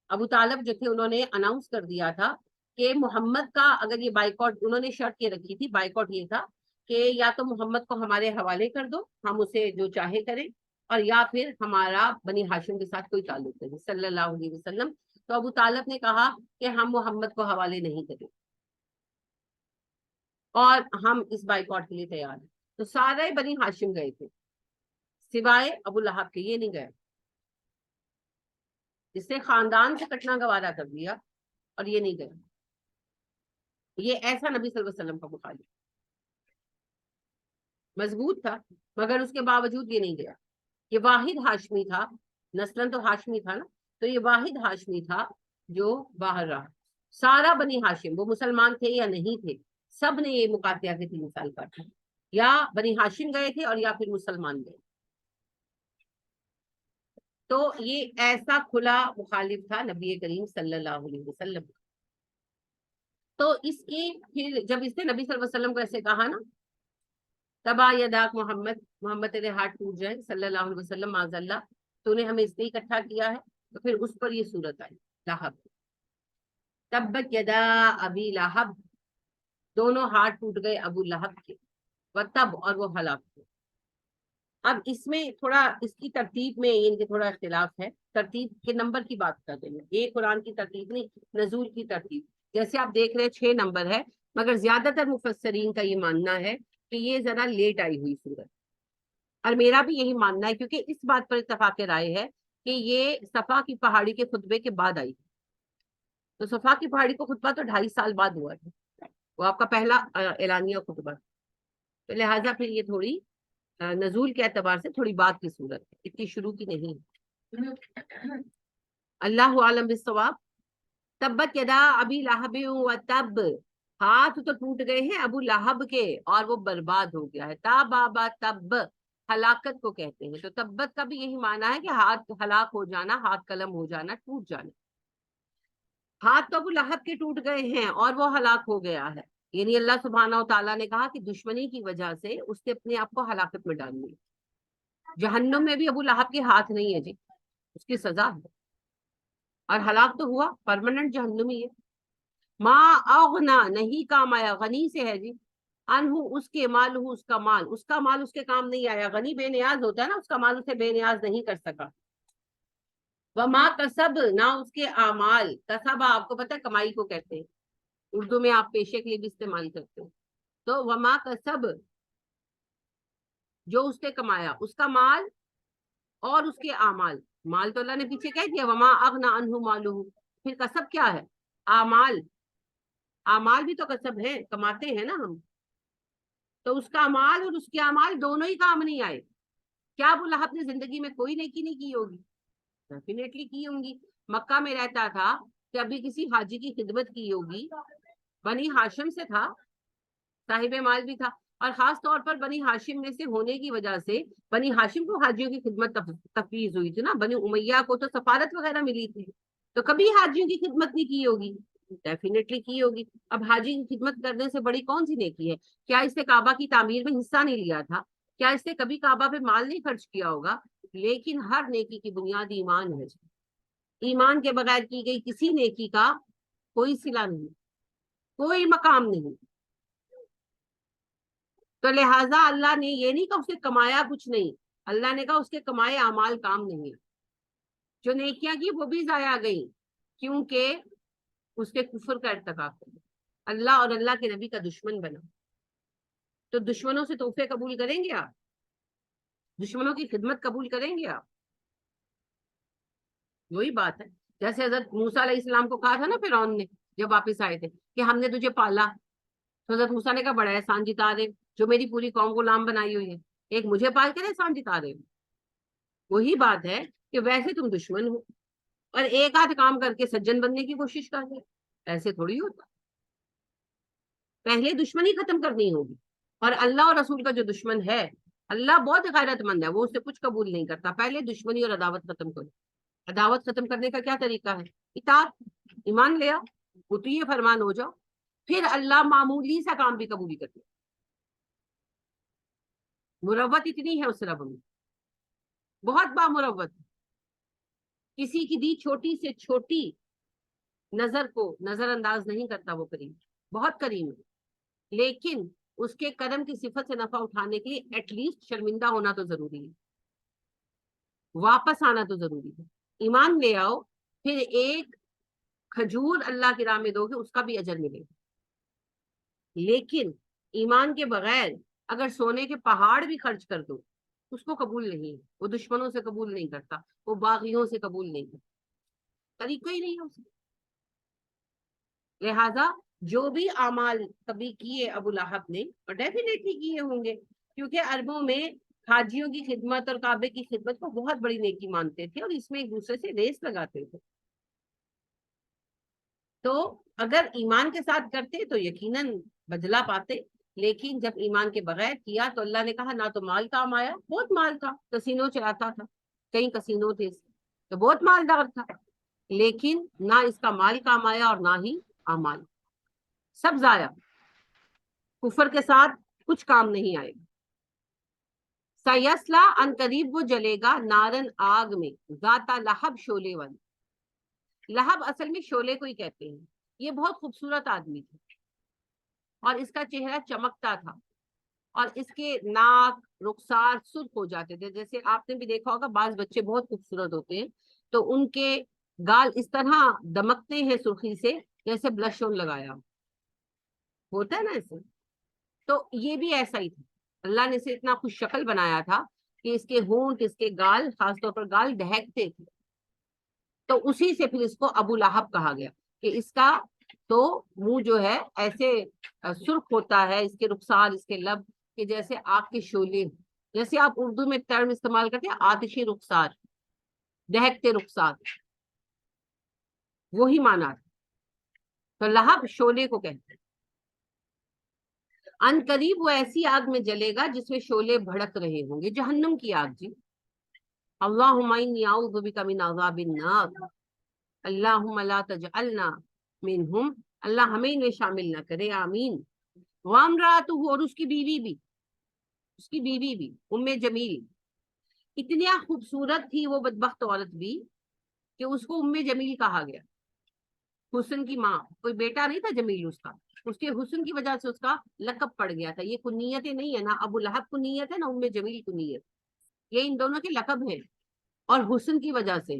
ابو طالب جو تھے انہوں نے اناؤنس کر دیا تھا کہ محمد کا اگر یہ بائیکاٹ، انہوں نے شرط یہ رکھی تھی، بائیکاٹ یہ تھا کہ یا تو محمد کو ہمارے حوالے کر دو، ہم اسے جو چاہے کریں، اور یا پھر ہمارا بنی ہاشم کے ساتھ کوئی تعلق نہیں صلی اللہ علیہ وسلم۔ تو ابو طالب نے کہا کہ ہم محمد کو حوالے نہیں کریں اور ہم اس بائیکاٹ کے لیے تیار ہیں۔ تو سارے بنی ہاشم گئے تھے سوائے ابو لہب کے، یہ نہیں گئے، جس نے خاندان سے کٹنا گوارا کر دیا، اور یہ نہیں گئے۔ یہ ایسا نبی صلی اللہ علیہ وسلم کا مخالف مضبوط تھا، مگر اس کے باوجود یہ نہیں گیا۔ یہ واحد ہاشمی تھا، نسلن تو ہاشمی تھا نا، تو یہ واحد ہاشمی تھا جو باہر رہا۔ سارا بنی ہاشم، وہ مسلمان تھے یا نہیں تھے، سب نے یہ مقاطعہ کے 3 سال کاٹا، یا بنی ہاشم گئے تھے اور یا پھر مسلمان گئے۔ تو یہ ایسا کھلا مخالف تھا نبی کریم صلی اللہ علیہ وسلم۔ تو اس کی پھر جب اس نے نبی صلی اللہ علیہ وسلم کو ایسے کہا نا، تبا یداک محمد تیرے ہاتھ ٹوٹ جائے صلی اللہ علیہ وسلم، معاذ اللہ، تو نے ہمیں اس لیے اکٹھا کیا ہے، تو پھر اس پر یہ صورت آئی لہب، تبت یدا ابی لہب، دونوں ہاتھ ٹوٹ گئے ابو لہب کے، وتب، اور وہ ہلاک ہوئے۔ اب اس میں تھوڑا اس کی ترتیب میں ان کے تھوڑا اختلاف ہے، ترتیب کے نمبر کی بات کرتے ہیں، یہ قرآن کی ترتیب نہیں، نزول کی ترتیب، جیسے آپ دیکھ رہے ہیں 6 نمبر ہے، مگر زیادہ تر مفسرین کا یہ ماننا ہے کہ یہ ذرا لیٹ آئی ہوئی صورت، اور میرا بھی یہی ماننا ہے، کیونکہ اس بات پر اتفاق رائے ہے کہ یہ صفا کی پہاڑی کے خطبے کے بعد آئی، تو صفا کی پہاڑی کو خطبہ تو 2.5 سال بعد ہوا ہے، وہ آپ کا پہلا اعلانیہ خطبہ، تو لہٰذا پھر یہ تھوڑی نزول کے اعتبار سے تھوڑی بات کی صورت ہے، اتنی شروع کی نہیں ہے۔ اللہ عالم بالصواب. تبت یدا ابی لہب و تب، ہاتھ تو ٹوٹ گئے ہیں ابو لہب کے اور وہ برباد ہو گیا ہے. تابا تب ہلاکت کو کہتے ہیں. تو تبت کا بھی یہی معنی ہے کہ ہاتھ ہلاک ہو جانا، ہاتھ قلم ہو جانا، ٹوٹ جانا. ہاتھ تو ابو لہب کے ٹوٹ گئے ہیں اور وہ ہلاک ہو گیا ہے. یعنی اللہ سبحانہ و تعالیٰ نے کہا کہ دشمنی کی وجہ سے اس نے اپنے آپ کو ہلاکت میں ڈال دیا. جہنم میں بھی ابو لہب کے ہاتھ نہیں ہے جی، اس کی سزا ہے. اور ہلاک تو ہوا، پرماننٹ جہنمی ہے. ماں اغنا نہیں کام آیا، غنی سے ہے جی. انہو اس کے مال، اس کا مال، اس کا مال اس کے کام نہیں آیا. غنی بے نیاز ہوتا ہے نا، اس کا مال اسے بے نیاز نہیں کر سکا. وما کسب، نہ اس کے اعمال. کسب آپ کو پتہ ہے کمائی کو کہتے ہیں، اردو میں آپ پیشے کے لیے بھی استعمال کرتے ہیں. تو وما کسب، جو اس نے کمایا، اس کا مال اور اس کے اعمال. مال تو اللہ نے پیچھے کہہ دیا وما اغنا عنہ مالہ. پھر کسب کیا ہے؟ اعمال. اعمال بھی تو کسب ہے، کماتے ہیں نا ہم. تو اس کا مال اور اس کے اعمال دونوں ہی کام نہیں آئے. کیا ابو لہب نے زندگی میں کوئی نیکی نہیں کی ہوگی؟ ڈیفینیٹلی کی ہوں گی. مکہ میں رہتا تھا کہ ابھی کسی حاجی کی خدمت کی ہوگی. بنی ہاشم سے تھا، صاحب مال بھی تھا. اور خاص طور پر بنی ہاشم میں سے ہونے کی وجہ سے بنی ہاشم کو حاجیوں کی خدمت تفویض ہوئی تھی نا. بنی امیہ کو تو سفارت وغیرہ ملی تھی. تو کبھی حاجیوں کی خدمت نہیں کی ہوگی؟ ڈیفینیٹلی کی ہوگی. اب حاجی کی خدمت کرنے سے بڑی کون سی نیکی ہے؟ کیا اس نے کعبہ کی تعمیر میں حصہ نہیں لیا تھا؟ کیا اس نے کبھی کعبہ پہ مال نہیں خرچ کیا ہوگا؟ لیکن ہر نیکی کی بنیاد ایمان ہے. ایمان کے بغیر کی گئی کسی نیکی کا کوئی صلہ نہیں، کوئی مقام نہیں. تو لہٰذا اللہ نے یہ نہیں کہا اس نے کمایا کچھ نہیں، اللہ نے کہا اس کے کمائے اعمال کام نہیں. جو نیکیاں کی وہ بھی ضائع گئی کیونکہ اس کے کفر کا ارتکاب کیا، اللہ اور اللہ کے نبی کا دشمن بنا. تو دشمنوں سے تحفے قبول کریں گے آپ؟ دشمنوں کی خدمت قبول کریں گے آپ؟ وہی بات ہے. جیسے حضرت موسیٰ علیہ السلام کو کہا تھا نا فرعون نے جب واپس آئے تھے کہ ہم نے تجھے پالا. تو حضرت موسیٰ نے کہا بڑا احسان جتا دے، جو میری پوری قوم غلام بنائی ہوئی ہے، ایک مجھے پال کر احسان جتا دے. وہی بات ہے کہ ویسے تم دشمن ہو اور ایک آدھ کام کر کے سجن بننے کی کوشش کر رہے. ایسے تھوڑی ہوتا. پہلے دشمنی ختم کرنی ہوگی. اور اللہ اور رسول کا جو دشمن ہے، اللہ بہت غیرت مند ہے، وہ اسے کچھ قبول نہیں کرتا. پہلے دشمنی اور عداوت ختم کرو. عداوت ختم کرنے کا کیا طریقہ ہے؟ اطاعت. ایمان لیا مطیع فرمان ہو جاؤ، پھر اللہ معمولی سا کام بھی قبول کرتے. مروت اتنی ہے اس رب میں، بہت بامروت. کسی کی دی چھوٹی سے چھوٹی نظر کو نظر انداز نہیں کرتا. وہ کریم، بہت کریم ہے. لیکن اس کے کرم کی صفت سے نفع اٹھانے کے لیے ایٹ لیسٹ شرمندہ ہونا تو ضروری ہے، واپس آنا تو ضروری ہے. ایمان لے آؤ، پھر ایک کھجور اللہ کی راہ میں دو گے اس کا بھی اجر ملے گا. لیکن ایمان کے بغیر اگر سونے کے پہاڑ بھی خرچ کر دو اس کو قبول نہیں. وہ دشمنوں سے قبول نہیں کرتا، وہ باغیوں سے قبول نہیں کرتا، طریقہ ہی نہیں ہے اس. لہذا جو بھی اعمال کبھی کیے ابو لہب نے، اور ڈیفینیٹلی کیے ہوں گے، کیونکہ عربوں میں حاجیوں کی خدمت اور کعبے کی خدمت کو بہت بڑی نیکی مانتے تھے اور اس میں ایک دوسرے سے ریس لگاتے تھے. تو اگر ایمان کے ساتھ کرتے تو یقیناً بدلہ پاتے. لیکن جب ایمان کے بغیر کیا تو اللہ نے کہا نہ تو مال کام آیا، بہت مال تھا، کسینوں چلاتا تھا، کئی کسینوں تھے تو بہت مالدار تھا، لیکن نہ اس کا مال کام آیا اور نہ ہی اعمال، سب ضائع. کفر کے ساتھ کچھ کام نہیں آئے گا. سیسلا، ان قریب وہ جلے گا، نارن آگ میں، ذات لہب شعلے والی. لہب اصل میں شعلے کو ہی کہتے ہیں. یہ بہت خوبصورت آدمی تھا اور اس کا چہرہ چمکتا تھا اور اس کے ناک رخسار سرخ ہو جاتے تھے. جیسے آپ نے بھی دیکھا ہوگا بعض بچے بہت خوبصورت ہوتے ہیں تو ان کے گال اس طرح دمکتے ہیں سرخی سے جیسے بلش آن لگایا ہوتا ہے نا ایسے. تو یہ بھی ایسا ہی تھا. اللہ نے اسے اتنا خوش شکل بنایا تھا کہ اس کے ہونٹ، اس کے گال، خاص طور پر گال دہکتے تھے. تو اسی سے پھر اس کو ابو لہب کہا گیا کہ اس کا تو منہ جو ہے ایسے سرخ ہوتا ہے، اس کے رخسار، اس کے لب کہ جیسے آگ کے شعلے. جیسے آپ اردو میں ٹرم استعمال کرتے ہیں آتشی رخسار، دہکتے رخسار. وہی مانا تھا. تو لہب شعلے کو کہتے ہیں. ان قریب وہ ایسی آگ میں جلے گا جس میں شعلے بھڑک رہے ہوں گے. جہنم کی آگ جی. اللہم انی اعوذ بک من عذاب النار اللہم لا تجعلنا منہم. اللہ ہمیں ان میں شامل نہ کرے, آمین. وامراتہ, اور اس کی بیوی بھی, اس کی بیوی بھی ام جمیل. اتنی خوبصورت تھی وہ بدبخت عورت بھی کہ اس کو ام جمیل کہا گیا. حسن کی ماں, کوئی بیٹا نہیں تھا جمیل اس کا, اس کے حسن کی وجہ سے اس کا لقب پڑ گیا تھا. یہ کنیتیں نہیں ہے, نہ ابو لہب کنیت ہے نہ ام جمیل کنیت, یہ ان دونوں کے لقب ہیں اور حسن کی وجہ سے,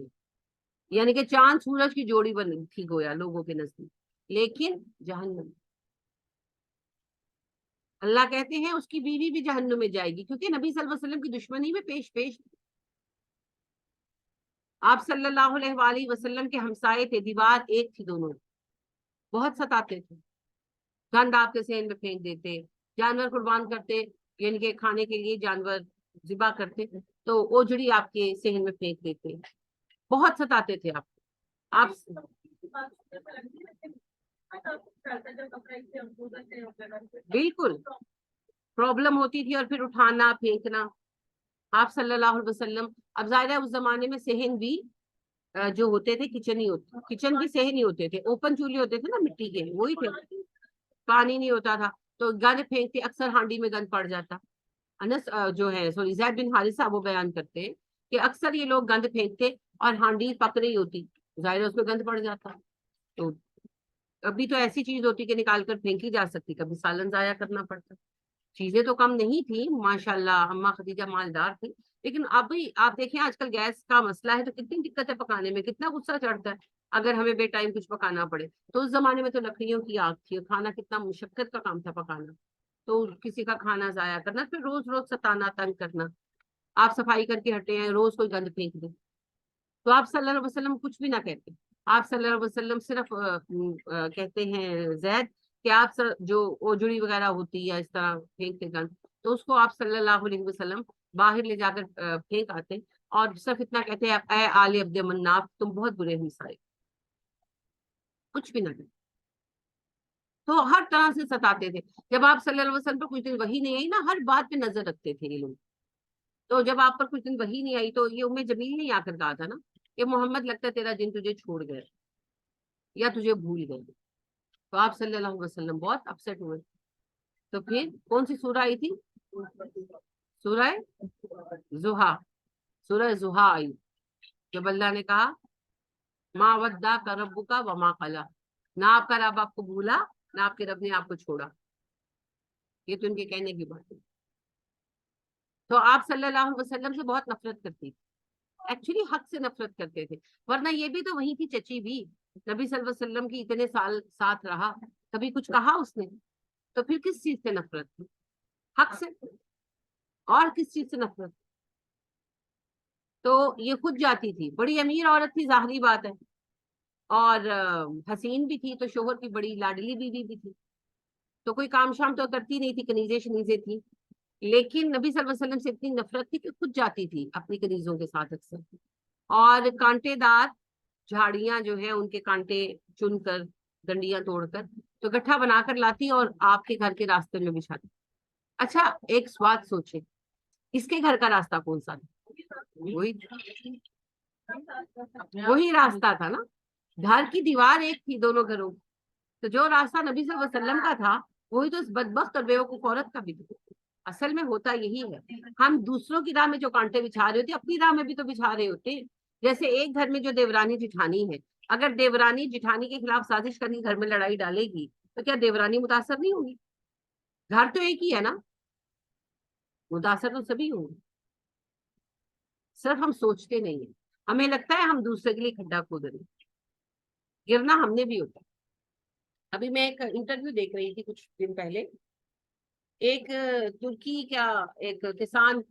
یعنی کہ چاند سورج کی جوڑی بن تھی گویا لوگوں کے نزدیک. لیکن جہنم, اللہ کہتے ہیں اس کی بیوی بھی جہنم میں جائے گی, کیونکہ نبی صلی اللہ علیہ وسلم کی دشمنی میں پیش پیش. آپ صلی اللہ علیہ وآلہ وسلم کے ہمسائے تھے, دیوار ایک تھی دونوں, بہت ستاتے تھے. گند آپ کے صحن میں پھینک دیتے, جانور قربان کرتے, یعنی کہ کھانے کے لیے جانور ذبح کرتے تو اوجڑی آپ کے صحن میں پھینک دیتے. بہت ستاتے تھے آپ. بالکل پرابلم ہوتی تھی, اور پھر اٹھانا پھینکنا. آپ صلی اللہ علیہ وسلم, اب ظاہر ہے اس زمانے میں صحن بھی جو ہوتے تھے کچن ہی ہوتے, کچن بھی صحن ہی ہوتے تھے, اوپن چولہے ہوتے تھے نا مٹی کے, وہی تھے. پانی نہیں ہوتا تھا تو گند پھینکتے, اکثر ہانڈی میں گند پڑ جاتا. انس جو ہے سوری زید بن حارثہ وہ بیان کرتے ہیں کہ اکثر یہ لوگ گند پھینکتے اور ہانڈی پک رہی ہوتی, ظاہر ہے اس میں گند پڑ جاتا. تو ابھی تو ایسی چیز ہوتی کہ نکال کر پھینکی جا سکتی, کبھی سالن ضائع کرنا پڑتا. چیزیں تو کم نہیں تھی ماشاءاللہ, اماں خدیجہ مالدار تھی. لیکن اب بھی آپ دیکھیں آج کل گیس کا مسئلہ ہے تو کتنی دقت ہے پکانے میں, کتنا غصہ چڑھتا ہے اگر ہمیں بے ٹائم کچھ پکانا پڑے. تو اس زمانے میں تو لکڑیوں کی آگ تھی, اور کھانا کتنا مشقت کا کام تھا پکانا. تو کسی کا کھانا ضائع کرنا, پھر روز روز ستانا, تنگ کرنا. آپ صفائی کر کے ہٹے ہیں, روز کوئی گند پھینک دے. تو آپ صلی اللہ علیہ وسلم کچھ بھی نہ کہتے. آپ صلی اللہ علیہ وسلم صرف کہتے ہیں زید کہ آپ جو اوجڑی وغیرہ ہوتی ہے اس طرح پھینکتے گند, تو اس کو آپ صلی اللہ علیہ وسلم باہر لے جا کر پھینک آتے, اور صرف اتنا کہتے ہیں اے آل عبد مناف تم بہت برے ہمسائے, کچھ بھی نہ کہتے. تو ہر طرح سے ستاتے تھے. جب آپ صلی اللہ علیہ وسلم پر کچھ دن وحی نہیں آئی نا, ہر بات پہ نظر رکھتے تھے یہ لوگ. تو جب آپ پر کچھ دن وحی نہیں آئی تو یہ ام جمیل نے آ کر کہا تھا نا کہ محمد لگتا ہے تیرا دن تجھے چھوڑ گئے یا تجھے بھول گئے. تو آپ صلی اللہ علیہ وسلم بہت اپسیٹ ہوئے. تو پھر کون سی سورہ آئی تھی؟ سورہ زحا, سورہ زحا آئی. جب اللہ نے کہا ما ودع کا رب کا وما قلا, نہ آپ کا رب آپ کو بھولا نہ آپ کے رب نے آپ کو چھوڑا. یہ تو ان کے کہنے کی بات ہے. تو آپ صلی اللہ علیہ وسلم سے بہت نفرت کرتی تھی, ایکچولی حق سے نفرت کرتے تھے. ورنہ یہ بھی تو وہی تھی چچی بھی, نبی صلی اللہ علیہ وسلم کی اتنے سال ساتھ رہا, کبھی کچھ کہا اس نے؟ تو پھر کس چیز سے نفرت تھی؟ حق سے. اور کس چیز سے نفرت؟ تو یہ خود جاتی تھی, بڑی امیر عورت تھی ظاہری بات ہے, اور حسین بھی تھی, تو شوہر کی بڑی لاڈلی بیوی بھی تھی. تو کوئی کام شام تو کرتی نہیں تھی, کنیزیں شنیزیں تھی. لیکن نبی صلی اللہ علیہ وسلم سے اتنی نفرت تھی کہ خود جاتی تھی اپنی کنیزوں کے ساتھ اکثر, اور کانٹے دار جھاڑیاں جو ہیں ان کے کانٹے چن کر, ڈنڈیاں توڑ کر تو گٹھا بنا کر لاتی اور آپ کے گھر کے راستے میں بچھاتی. اچھا ایک بات سوچے, اس کے گھر کا راستہ کون سا تھا؟ وہی راستہ تھا نا, گھر کی دیوار ایک تھی دونوں گھروں. تو جو راستہ نبی صلی اللہ علیہ وسلم کا تھا وہی تو اس بدبخت اور بیوقوف عورت کا بھی تھا. اصل میں ہوتا یہی ہے, ہم دوسروں کی راہ میں جو کانٹے بچھا رہے ہوتے اپنی راہ میں بھی تو بچھا رہے ہوتے. جیسے ایک گھر میں جو دیورانی جٹھانی ہے, اگر دیورانی جٹھانی کے خلاف سازش کرنی, گھر میں لڑائی ڈالے گی, تو کیا دیورانی متاثر نہیں ہوگی؟ گھر تو ایک ہی ہے نا, متاثر تو سبھی ہوں گے. صرف ہم سوچتے نہیں ہیں, ہمیں لگتا ہے ہم دوسرے کے لیے کھڈا کھود رہے, گرنا ہم نے بھی ہوتا. ابھی میں ایک انٹرویو دیکھ رہی تھی کچھ دن پہلے, ایک ترکی کا ایک کسان,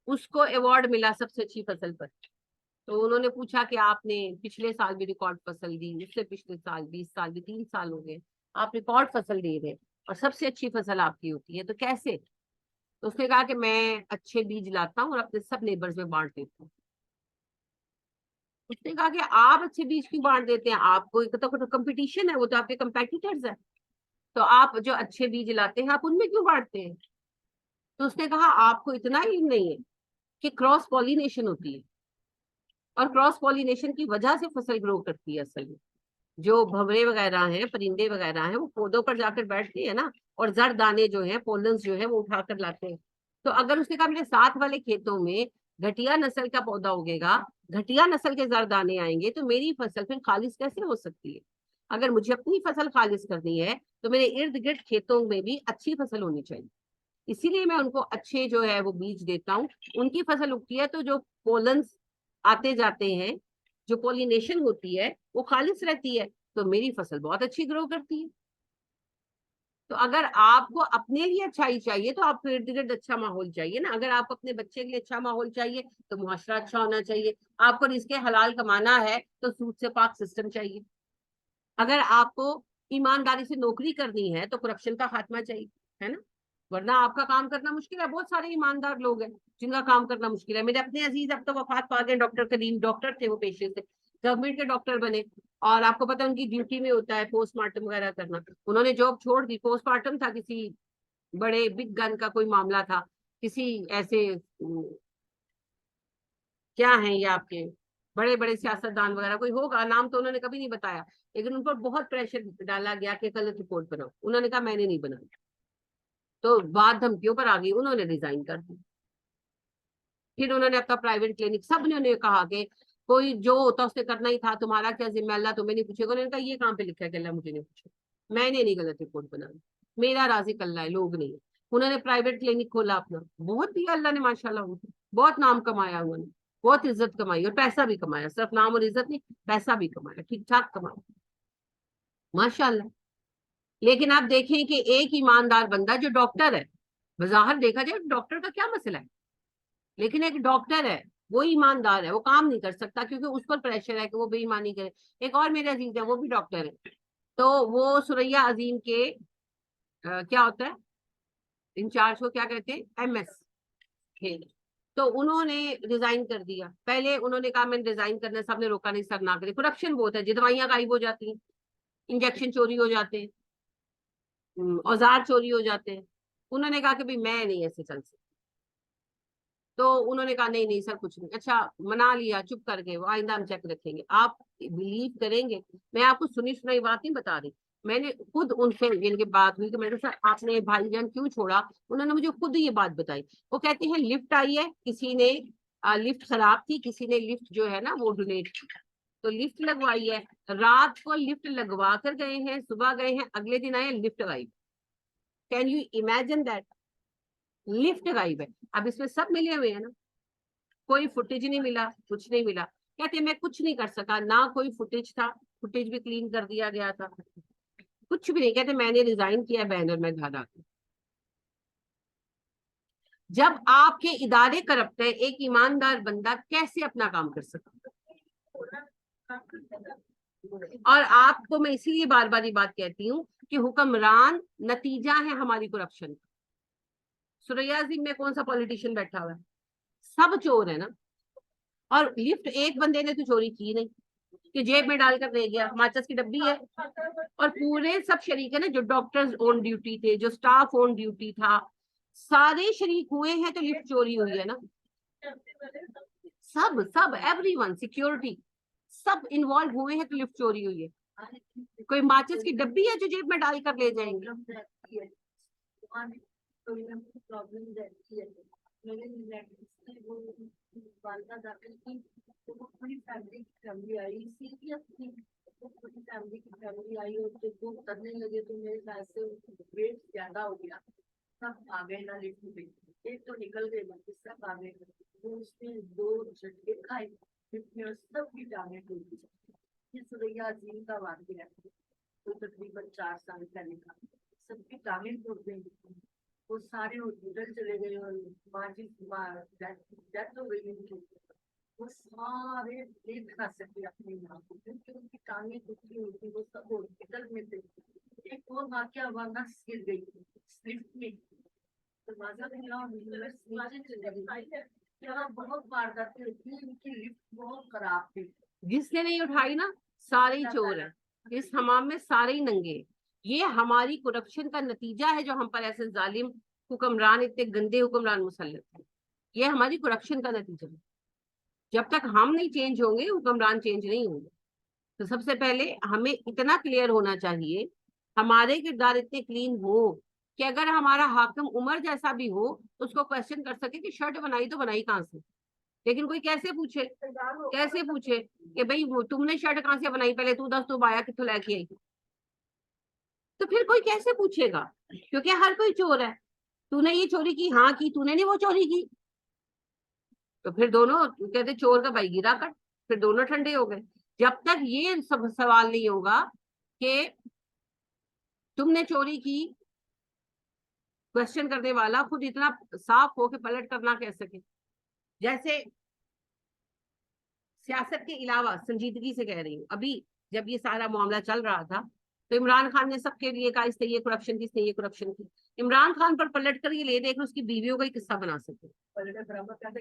اس کو ایوارڈ ملا سب سے اچھی فصل پر. تو انہوں نے پوچھا کہ آپ نے پچھلے سال بھی ریکارڈ فصل دی, اس سے پچھلے سال 20 سال بھی, 3 سال ہو گئے, آپ ریکارڈ فصل دے رہے اور سب سے اچھی فصل آپ کی ہوتی ہے, تو کیسے؟ تو اس نے کہا کہ میں اچھے بیج لاتا ہوں اور اپنے سب نیبرز میں بانٹ دیتا ہوں. اس نے کہا کہ آپ اچھے بیج کیوں بانٹ دیتے ہیں, آپ کو تو کمپٹیشن ہے, وہ تو آپ کے کمپیٹیٹرز ہیں, تو آپ جو اچھے بیج لاتے ہیں آپ ان میں کیوں بانٹتے ہیں؟ تو اس نے کہا آپ کو اتنا علم نہیں ہے کہ کراس پالینیشن ہوتی ہے, اور کراس پالینیشن کی وجہ سے فصل گرو کرتی ہے. اصل میں جو بھنورے وغیرہ ہیں, پرندے وغیرہ ہیں, وہ پودوں پر جا کر بیٹھتے ہیں نا, اور زر دانے جو ہیں, پولنس جو ہے, وہ اٹھا کر لاتے ہیں. تو اگر اس نے کہا میرے ساتھ والے کھیتوں میں گھٹیا نسل کا پودا اگے گا, گھٹیا نسل کے زر دانے آئیں گے, تو میری فصل پھر خالص کیسے ہو سکتی ہے؟ اگر مجھے اپنی فصل خالص کرنی ہے تو میرے ارد گرد کھیتوں میں بھی اچھی فصل ہونی چاہیے. اسی لیے میں ان کو اچھے جو ہے وہ بیج دیتا ہوں. ان کی فصل اگتی ہے تو جو پولنس آتے جاتے ہیں, جو پولینیشن ہوتی ہے, وہ خالص رہتی ہے, تو میری فصل بہت اچھی گرو کرتی ہے. تو اگر آپ کو اپنے لیے اچھائی چاہیے تو آپ کو ارد گرد اچھا ماحول چاہیے نا. اگر آپ اپنے بچے کے لیے اچھا ماحول چاہیے تو معاشرہ اچھا ہونا چاہیے. آپ کو رزق حلال کمانا ہے تو سود سے پاک سسٹم چاہیے. اگر آپ کو ایمانداری سے نوکری کرنی ہے تو کرپشن کا خاتمہ چاہیے, ہے نا, ورنہ آپ کا کام کرنا مشکل ہے. بہت سارے ایماندار لوگ ہیں جن کا کام کرنا مشکل ہے. میرے اپنے عزیز اب تو وفات پا گئے, ڈاکٹر کریم, ڈاکٹر تھے وہ پیشے سے, گورنمنٹ کے ڈاکٹر بنے, اور آپ کو پتا ان کی ڈیوٹی میں ہوتا ہے پوسٹ مارٹم وغیرہ کرنا. انہوں نے جاب چھوڑ دی, پوسٹ مارٹم تھا, کسی بڑے بگ گن کا کوئی معاملہ تھا, کسی ایسے کیا ہیں یہ آپ کے بڑے بڑے سیاستدان وغیرہ کوئی ہوگا, نام تو انہوں نے کبھی نہیں بتایا, لیکن ان پر بہت پریشر ڈالا گیا کہ غلط رپورٹ بناؤ. انہوں نے کہا میں نے نہیں بنائی, تو بات دھمکیوں پر آ گئی, انہوں نے ریزائن کر دی. پھر انہوں نے اپنا پرائیویٹ کلینک, سب نے انہیں کہا کہ کوئی جو ہوتا اس نے کرنا ہی تھا, تمہارا کیا ذمہ, اللہ تمہیں نہیں پوچھے گا. انہوں نے کہا یہ کہاں پہ لکھا ہے کہ اللہ مجھے نہیں پوچھے, میں نے نہیں غلط رپورٹ بنائی, میرا رازق اللہ ہے, لوگ نہیں. انہوں نے پرائیویٹ کلینک کھولا اپنا, بہت دیا اللہ نے ماشاءاللہ, بہت نام کمایا انہوں نے, بہت عزت کمائی, اور پیسہ بھی کمایا, صرف نام اور عزت نہیں, پیسہ بھی کمایا, ٹھیک ٹھاک کمایا ماشاء اللہ. لیکن آپ دیکھیں کہ ایک ایماندار بندہ جو ڈاکٹر ہے, بظاہر دیکھا جائے ڈاکٹر کا کیا مسئلہ ہے, لیکن ایک ڈاکٹر ہے, وہ ایماندار ہے, وہ کام نہیں کر سکتا کیونکہ اس پر پریشر ہے کہ وہ بے ایمانی کرے. ایک اور میرے عزیز ہے, وہ بھی ڈاکٹر ہے, تو وہ ثریا عظیم کے کیا ہوتا ہے انچارج کو کیا کہتے ہیں, ایم ایس تھے. تو انہوں نے ریزائن کر دیا. پہلے انہوں نے کہا میں ریزائن کرنا, سب نے روکا نہیں, سر نہ کرے, کرپشن بہت ہے, دوائیاں غائب ہو جاتی ہیں, انجیکشن چوری ہو جاتے ہیں, اوزار چوری ہو جاتے ہیں. انہوں نے کہا کہ میں نہیں ایسے چل سکتا. تو انہوں نے کہا نہیں نہیں سر کچھ نہیں, اچھا منا لیا, چپ کر گئے, وہ آئندہ ہم چیک رکھیں گے. آپ بلیو کریں گے, میں آپ کو سنی سنائی بات نہیں بتا رہی, میں نے خود ان سے ان کی بات ہوئی کہ میں نے سر آپ نے بھائی جان کیوں چھوڑا, انہوں نے مجھے خود یہ بات بتائی. وہ کہتے ہیں لفٹ آئی ہے, کسی نے لفٹ خراب تھی, کسی نے لفٹ جو ہے نا وہ ڈونیٹ کی, تو لفٹ لگوائی ہے, رات کو لفٹ لگوا کر گئے ہیں, صبح گئے ہیں, اگلے دن آئے لفٹ غائب. Can you imagine that, lift غائب ہے. اب اس میں سب ملے ہوئے ہیں نا, کوئی فوٹیج نہیں ملا, کچھ نہیں ملا. کہتے میں کچھ نہیں کر سکا, نہ کوئی فوٹیج تھا, فوٹیج بھی کلین کر دیا گیا تھا, کچھ بھی نہیں. کہتے میں نے ریزائن کیا بین, اور میں گھر آ گئی. جب آپ کے ادارے کرپٹ ہے, ایک ایماندار بندہ کیسے اپنا کام کر سکتا؟ اور آپ کو میں اسی لیے بار بار یہ بات کہتی ہوں کہ حکمران نتیجہ ہے ہماری کرپشن. ثریا عظیم میں کون سا پولیٹیشین بیٹھا ہوا ہے؟ سب چور ہے نا. اور لفٹ ایک بندے نے تو چوری کی نہیں کہ جیب میں ڈال کر لے گیا, ماچس کی ڈبی ہے, اور پورے سب شریک ہے نا, جو ڈاکٹرز اون ڈیوٹی تھے, جو سٹاف اون ڈیوٹی تھا, سارے شریک ہوئے ہیں, تو لفٹ چوری ہوئی ہے نا. سب سب ایوری ون, سیکورٹی سب انوالو ہوئے ہیں, تو لفٹ چوری ہوئی ہے. کوئی ماچس کی ڈبی ہے جو جیب میں ڈال کر لے جائیں گے؟ فیملی آئی اور جب وہ کرنے لگے تو میرے خیال سے ویٹ زیادہ ہو گیا, سب آ گئے نا لفٹ پہ, ایک تو نکل گئے, باقی سب آ گئے. وہ اس نے 2 جھٹکے کھائے لفٹ میں, اور سب کی ٹانگیں ٹوٹ گئی. یہ ثریا عظیم کا واقعہ ہے, وہ تقریباً 4 سال پہلے کا. سب کی ٹانگیں ٹوٹ گئی, وہ سارے ہاسپٹل چلے گئے, اور ماں کی ڈیتھ ہو گئی. وہ سارے دیکھ نہ سکے اپنی ماں کو کیونکہ ان کی ٹانگیں ٹوٹی ہوئی تھی, وہ سب ہاسپٹل میں تھے. ایک اور واقعہ ہوا, نس گر گئی لفٹ میں, یہاں بہت وارداتیں ہوتی ہیں, ان کی لفٹ بہت خراب تھی. جس نے نہیں اٹھائی نا سارے ہی چور ہیں, اس حمام میں سارے ہی ننگے. یہ ہماری کرپشن کا نتیجہ ہے جو ہم پر ایسے ظالم حکمران, اتنے گندے حکمران مسلط ہیں. یہ ہماری کرپشن کا نتیجہ ہے. جب تک ہم نہیں چینج ہوں گے حکمران چینج نہیں ہوں گے. تو سب سے پہلے ہمیں اتنا کلیئر ہونا چاہیے, ہمارے کردار اتنے کلین ہو کہ اگر ہمارا حاکم عمر جیسا بھی ہو تو اس کو کوشچن کر سکے کہ شرٹ بنائی تو بنائی کہاں سے. لیکن کوئی کیسے پوچھے کہ بھئی تم نے شرٹ کہاں سے بنائی, پہلے تو دس تو بایا کتوں لے کے آئی. تو پھر کوئی کیسے پوچھے گا, کیونکہ ہر کوئی چور ہے. تو نے یہ چوری کی, ہاں کی, تو نے نہیں وہ چوری کی. تو پھر دونوں کہتے چور کا بھائی گرا کٹ, پھر دونوں ٹھنڈے ہو گئے. جب تک یہ سب سوال نہیں ہوگا کہ تم نے چوری کی, کوشچن کرنے والا خود اتنا صاف ہو کہ پلٹ کر نہ کہہ سکے. جیسے سیاست کے علاوہ سنجیدگی سے کہہ رہی ہوں, ابھی جب یہ سارا معاملہ چل رہا تھا تو عمران خان نے سب کے لیے کہا اس نے یہ کرپشن کی, اس نے یہ کرپشن کی. عمران خان پر پلٹ کر یہ لے دے کر اس کی بیویوں کا ہی قصہ بنا سکتے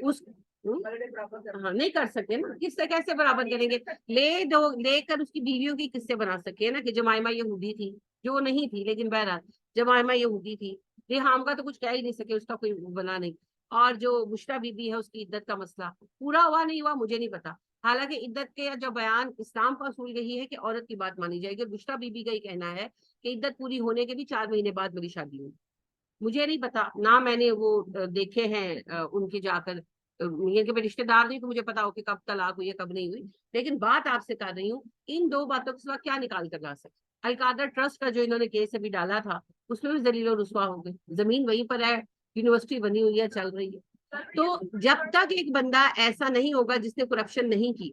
اس ہاں نہیں کر سکتے نا, کس سے کیسے برابر کریں گے. لے کر اس کی بیویوں کی قصے بنا سکے نا کہ جمائمہ یہودی تھی, جو وہ نہیں تھی لیکن بہرحال جمائمہ یہودی تھی. ریحام کا تو کچھ کہہ ہی نہیں سکے, اس کا کوئی بنا نہیں. اور جو بشرا بی بی ہے اس کی عدت کا مسئلہ پورا ہوا نہیں ہوا مجھے نہیں پتا. حالانکہ عدت کے جو بیان اسلام کا اصول یہی ہے کہ عورت کی بات مانی جائے گی. بشرا بی بی کا یہ کہنا ہے کہ عدت پوری ہونے کے بھی 4 مہینے بعد میری شادی ہوئی. مجھے نہیں پتا, نہ میں نے وہ دیکھے ہیں ان کے جا کر, یہ کہ رشتے دار نہیں تو مجھے پتا ہو کہ کب طلاق ہوئی ہے کب نہیں ہوئی. لیکن بات آپ سے کر رہی ہوں, ان دو باتوں کے سوا کیا نکال کر لا سکتے. القادر ٹرسٹ کا جو انہوں نے کیس ابھی ڈالا تھا اس میں بھی ذلیل و رسوا ہو گئے. زمین وہیں پر ہے, یونیورسٹی بنی ہوئی ہے, چل رہی ہے. تو جب تک ایک بندہ ایسا نہیں ہوگا جس نے کرپشن نہیں کی,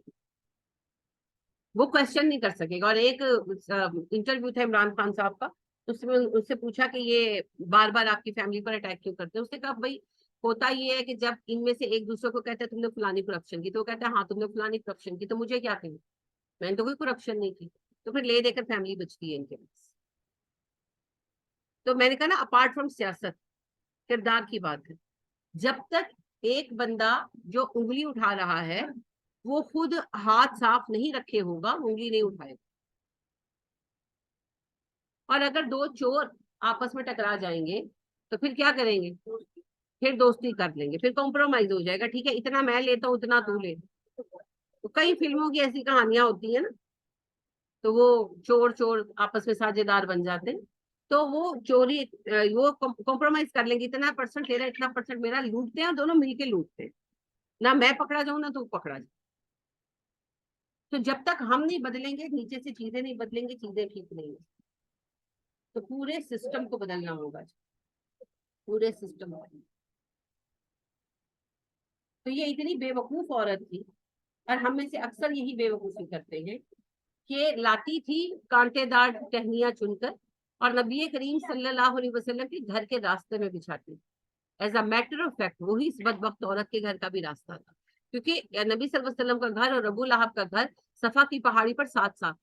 وہ کوشچن نہیں کر سکے گا. اور ایک انٹرویو تھا عمران خان صاحب کا, اس میں اس سے پوچھا کہ یہ بار بار آپ کی فیملی پر اٹیک کیوں کرتے ہیں. اس نے کہا بھائی ہوتا یہ ہے کہ جب ان میں سے ایک دوسرے کو کہتے ہیں تم نے فلانی کرپشن کی, تو وہ کہتا ہے ہاں تم نے فلانی کرپشن کی, تو مجھے کیا کہیں, میں نے تو کوئی کرپشن نہیں کی. تو پھر لے دے کر فیملی بچتی ہے ان کے پاس. تو میں نے کہا نا اپارٹ فرام سیاست کردار کی بات ہے. جب تک ایک بندہ جو انگلی اٹھا رہا ہے وہ خود ہاتھ صاف نہیں رکھے ہوگا, انگلی نہیں اٹھائے. اور اگر دو چور آپس میں ٹکرا جائیں گے تو پھر کیا کریں گے, پھر دوستی کر لیں گے, پھر کمپرومائز ہو جائے گا, ٹھیک ہے اتنا میں لیتا ہوں اتنا تو لے. تو کئی فلموں کی ایسی کہانیاں ہوتی ہیں نا, تو وہ چور چور آپس میں ساجھے دار بن جاتے ہیں. تو وہ چوری وہ کمپرومائز کر لیں گے, اتنا پرسنٹ تیرا اتنا پرسنٹ میرا, لوٹتے ہیں اور دونوں مل کے لوٹتے ہیں, نہ میں پکڑا جاؤں نہ تو پکڑا جاؤں. تو جب تک ہم نہیں بدلیں گے, نیچے سے چیزیں نہیں بدلیں گے, چیزیں ٹھیک نہیں ہیں. تو پورے سسٹم کو بدلنا ہوگا, پورے سسٹم کو. تو یہ اتنی بے وقوف عورت تھی, اور ہم میں سے اکثر یہی بے وقوفی کرتے ہیں کہ لاتی تھی کانٹے دار ٹہنیاں چن کر اور نبی کریم صلی اللہ علیہ وسلم کے گھر کے راستے میں بچھاتی. As a matter of fact وہی اس بدبخت عورت کے گھر کا بھی راستہ تھا, کیونکہ نبی صلی اللہ علیہ وسلم کا گھر اور ابو لہب کا گھر صفا کی پہاڑی پر ساتھ ساتھ.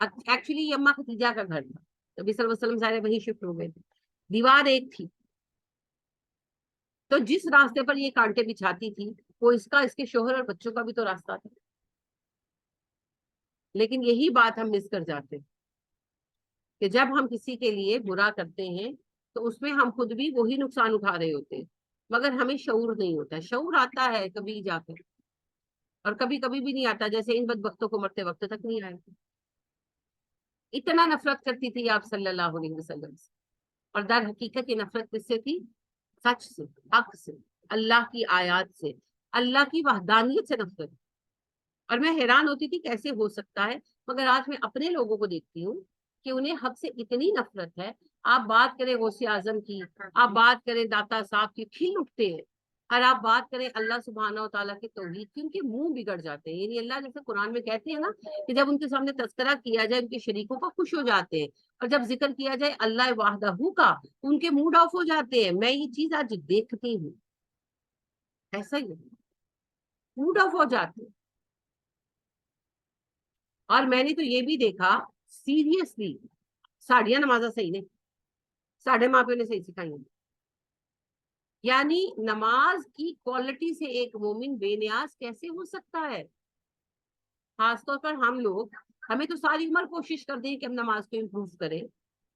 ایکچولی یہ اما خدیجہ کا گھر تھا, نبی صلی اللہ علیہ وسلم سارے وہیں شفٹ ہو گئے تھے, دیوار ایک تھی. تو جس راستے پر یہ کانٹے بچھاتی تھی وہ اس کا, اس کے شوہر اور بچوں کا بھی تو راستہ تھا. لیکن یہی بات ہم مس کر جاتے ہیں کہ جب ہم کسی کے لیے برا کرتے ہیں تو اس میں ہم خود بھی وہی نقصان اٹھا رہے ہوتے ہیں, مگر ہمیں شعور نہیں ہوتا. شعور آتا ہے کبھی جا کر, اور کبھی کبھی بھی نہیں آتا, جیسے ان بدبختوں کو مرتے وقت تک نہیں آیا. اتنا نفرت کرتی تھی آپ صلی اللہ علیہ وسلم سے, اور در حقیقت یہ نفرت کس سے تھی, سچ سے, حق سے, اللہ کی آیات سے, اللہ کی وحدانیت سے نفرت. اور میں حیران ہوتی تھی کیسے ہو سکتا ہے, مگر آج میں اپنے لوگوں کو دیکھتی ہوں کہ انہیں حق سے اتنی نفرت ہے. آپ بات کریں غوث اعظم کی, آپ بات کریں داتا صاحب کی, کھل اٹھتے ہیں. اور آپ بات کریں اللہ سبحانہ و تعالیٰ کی توحید کی, ان کے منہ بگڑ جاتے ہیں. یعنی اللہ جیسے قرآن میں کہتے ہیں نا کہ جب ان کے سامنے تذکرہ کیا جائے ان کے شریکوں کا, خوش ہو جاتے ہیں, اور جب ذکر کیا جائے اللہ وحدہ کا ان کے موڈ آف ہو جاتے ہیں. میں یہ چیز آج دیکھتی ہوں, ایسا ہی موڈ آف ہو جاتے ہیں. اور میں نے تو یہ بھی دیکھا سیریسلی, ساڑیاں نمازاں صحیح نہیں, ساڑھے ماں پیوں نے صحیح سکھائی ہیں. یعنی نماز کی کوالٹی سے ایک مومن بے نیاز کیسے ہو سکتا ہے. خاص طور پر ہم لوگ، ہمیں تو ساری عمر کوشش کرتے ہیں کہ ہم نماز کو امپروو کریں.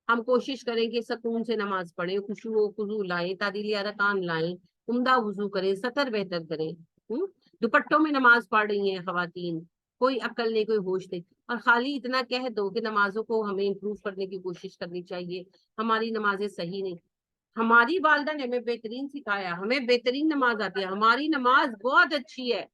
ہم کوشش کریں کہ سکون سے نماز پڑھیں، خشوع و خضوع لائیں، تعدیلی ارکان لائیں، عمدہ وضو کریں، سطر بہتر کریں. دوپٹوں میں نماز پڑھ رہی ہیں خواتین، کوئی عقل نہیں، کوئی ہوش نہیں، اور خالی اتنا کہہ دو کہ نمازوں کو ہمیں امپروو کرنے کی کوشش کرنی چاہیے، ہماری نمازیں صحیح نہیں. ہماری والدہ نے ہمیں بہترین سکھایا، ہمیں بہترین نماز آتی ہے، ہماری نماز بہت اچھی ہے.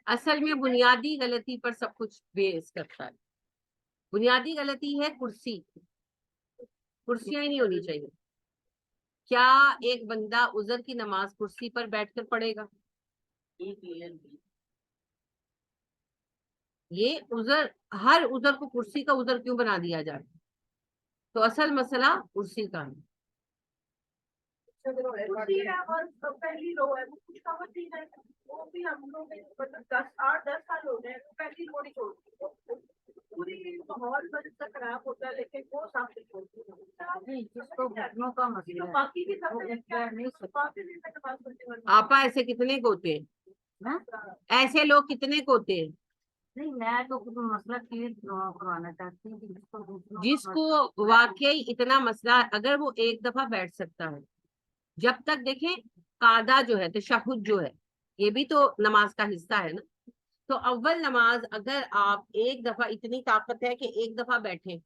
اصل میں بنیادی غلطی پر سب کچھ بیس کرتا ہے. بنیادی غلطی ہے کرسی، کرسیاں ہی نہیں ہونی چاہیے. کیا ایک بندہ عذر کی نماز کرسی پر بیٹھ کر پڑھے گا؟ یہ عذر، ہر عذر کو کرسی کا عذر کیوں بنا دیا جائے؟ تو اصل مسئلہ کرسی کا ہے. آپا ایسے کتنے کو ہوتے ہیں؟ ایسے لوگ کتنے کو ہوتے ہیں؟ نہیں، میں تو مسئلہ کلیئر کروانا چاہتی ہوں. جس کو واقعی اتنا مسئلہ، اگر وہ ایک دفعہ بیٹھ سکتا ہے، جب تک دیکھیں قاعدہ جو ہے، تشہد جو ہے، یہ بھی تو نماز کا حصہ ہے نا. تو اول نماز اگر آپ ایک دفعہ، اتنی طاقت ہے کہ ایک دفعہ بیٹھیں،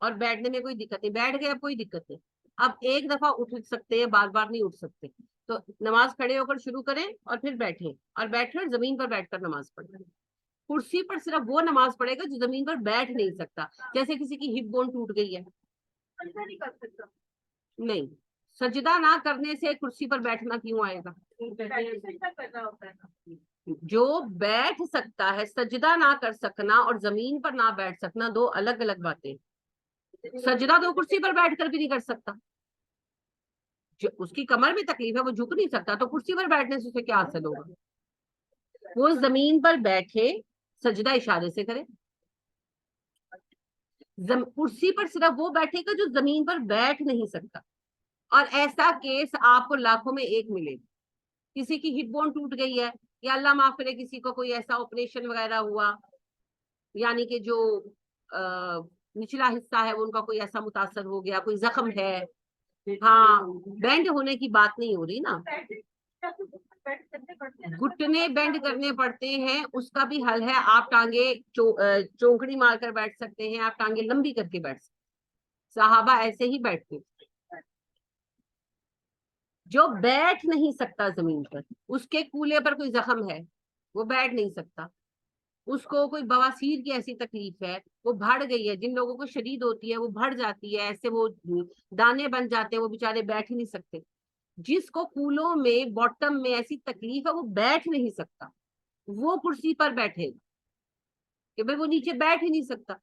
اور بیٹھنے میں کوئی دقت نہیں، بیٹھ گئے اب کوئی دقت نہیں، اب ایک دفعہ اٹھ سکتے ہیں، بار بار نہیں اٹھ سکتے، تو نماز کھڑے ہو کر شروع کریں اور پھر بیٹھیں، اور بیٹھے زمین پر بیٹھ کر نماز پڑھیں. کرسی پر صرف وہ نماز پڑھے گا جو زمین پر بیٹھ نہیں سکتا. جیسے کسی کی ہپ بون ٹوٹ گئی ہے، نہیں، سجدہ نہ کرنے سے کرسی پر بیٹھنا کیوں آئے گا؟ جو بیٹھ سکتا ہے، سجدہ نہ کر سکنا اور زمین پر نہ بیٹھ سکنا دو الگ الگ باتیں. سجدہ تو کرسی پر بیٹھ کر بھی نہیں کر سکتا، اس کی کمر میں تکلیف ہے، وہ جھک نہیں سکتا، تو کرسی پر بیٹھنے سے اسے کیا حاصل ہوگا؟ وہ زمین پر بیٹھے، سجدہ اشارے سے کرے. کرسی پر صرف وہ بیٹھے گا جو زمین پر بیٹھ نہیں سکتا، اور ایسا کیس آپ کو لاکھوں میں ایک ملے گا. کسی کی ہپ بون ٹوٹ گئی ہے، یا اللہ معاف کرے کسی کو کوئی ایسا آپریشن وغیرہ ہوا، یعنی کہ جو نچلا حصہ ہے ان کا کوئی ایسا متاثر ہو گیا، کوئی زخم ہے، ہاں، بینڈ ہونے کی بات نہیں ہو رہی نا، گھٹنے بینڈ کرنے پڑتے ہیں، اس کا بھی حل ہے. آپ ٹانگے چونکڑی مار کر بیٹھ سکتے ہیں، آپ ٹانگے لمبی کر کے بیٹھ سکتے ہیں. صحابہ ایسے ہی بیٹھتے. جو بیٹھ نہیں سکتا زمین پر، اس کے کولے پر کوئی زخم ہے، وہ بیٹھ نہیں سکتا، اس کو کوئی بواسیر کی ایسی تکلیف ہے، وہ بھڑ گئی ہے، جن لوگوں کو شدید ہوتی ہے وہ بھڑ جاتی ہے، ایسے وہ دانے بن جاتے ہیں، وہ بےچارے بیٹھ ہی نہیں سکتے. جس کو کولوں میں باٹم میں ایسی تکلیف ہے وہ بیٹھ نہیں سکتا، وہ کرسی پر بیٹھے گا کہ بھئی وہ نیچے بیٹھ ہی نہیں سکتا.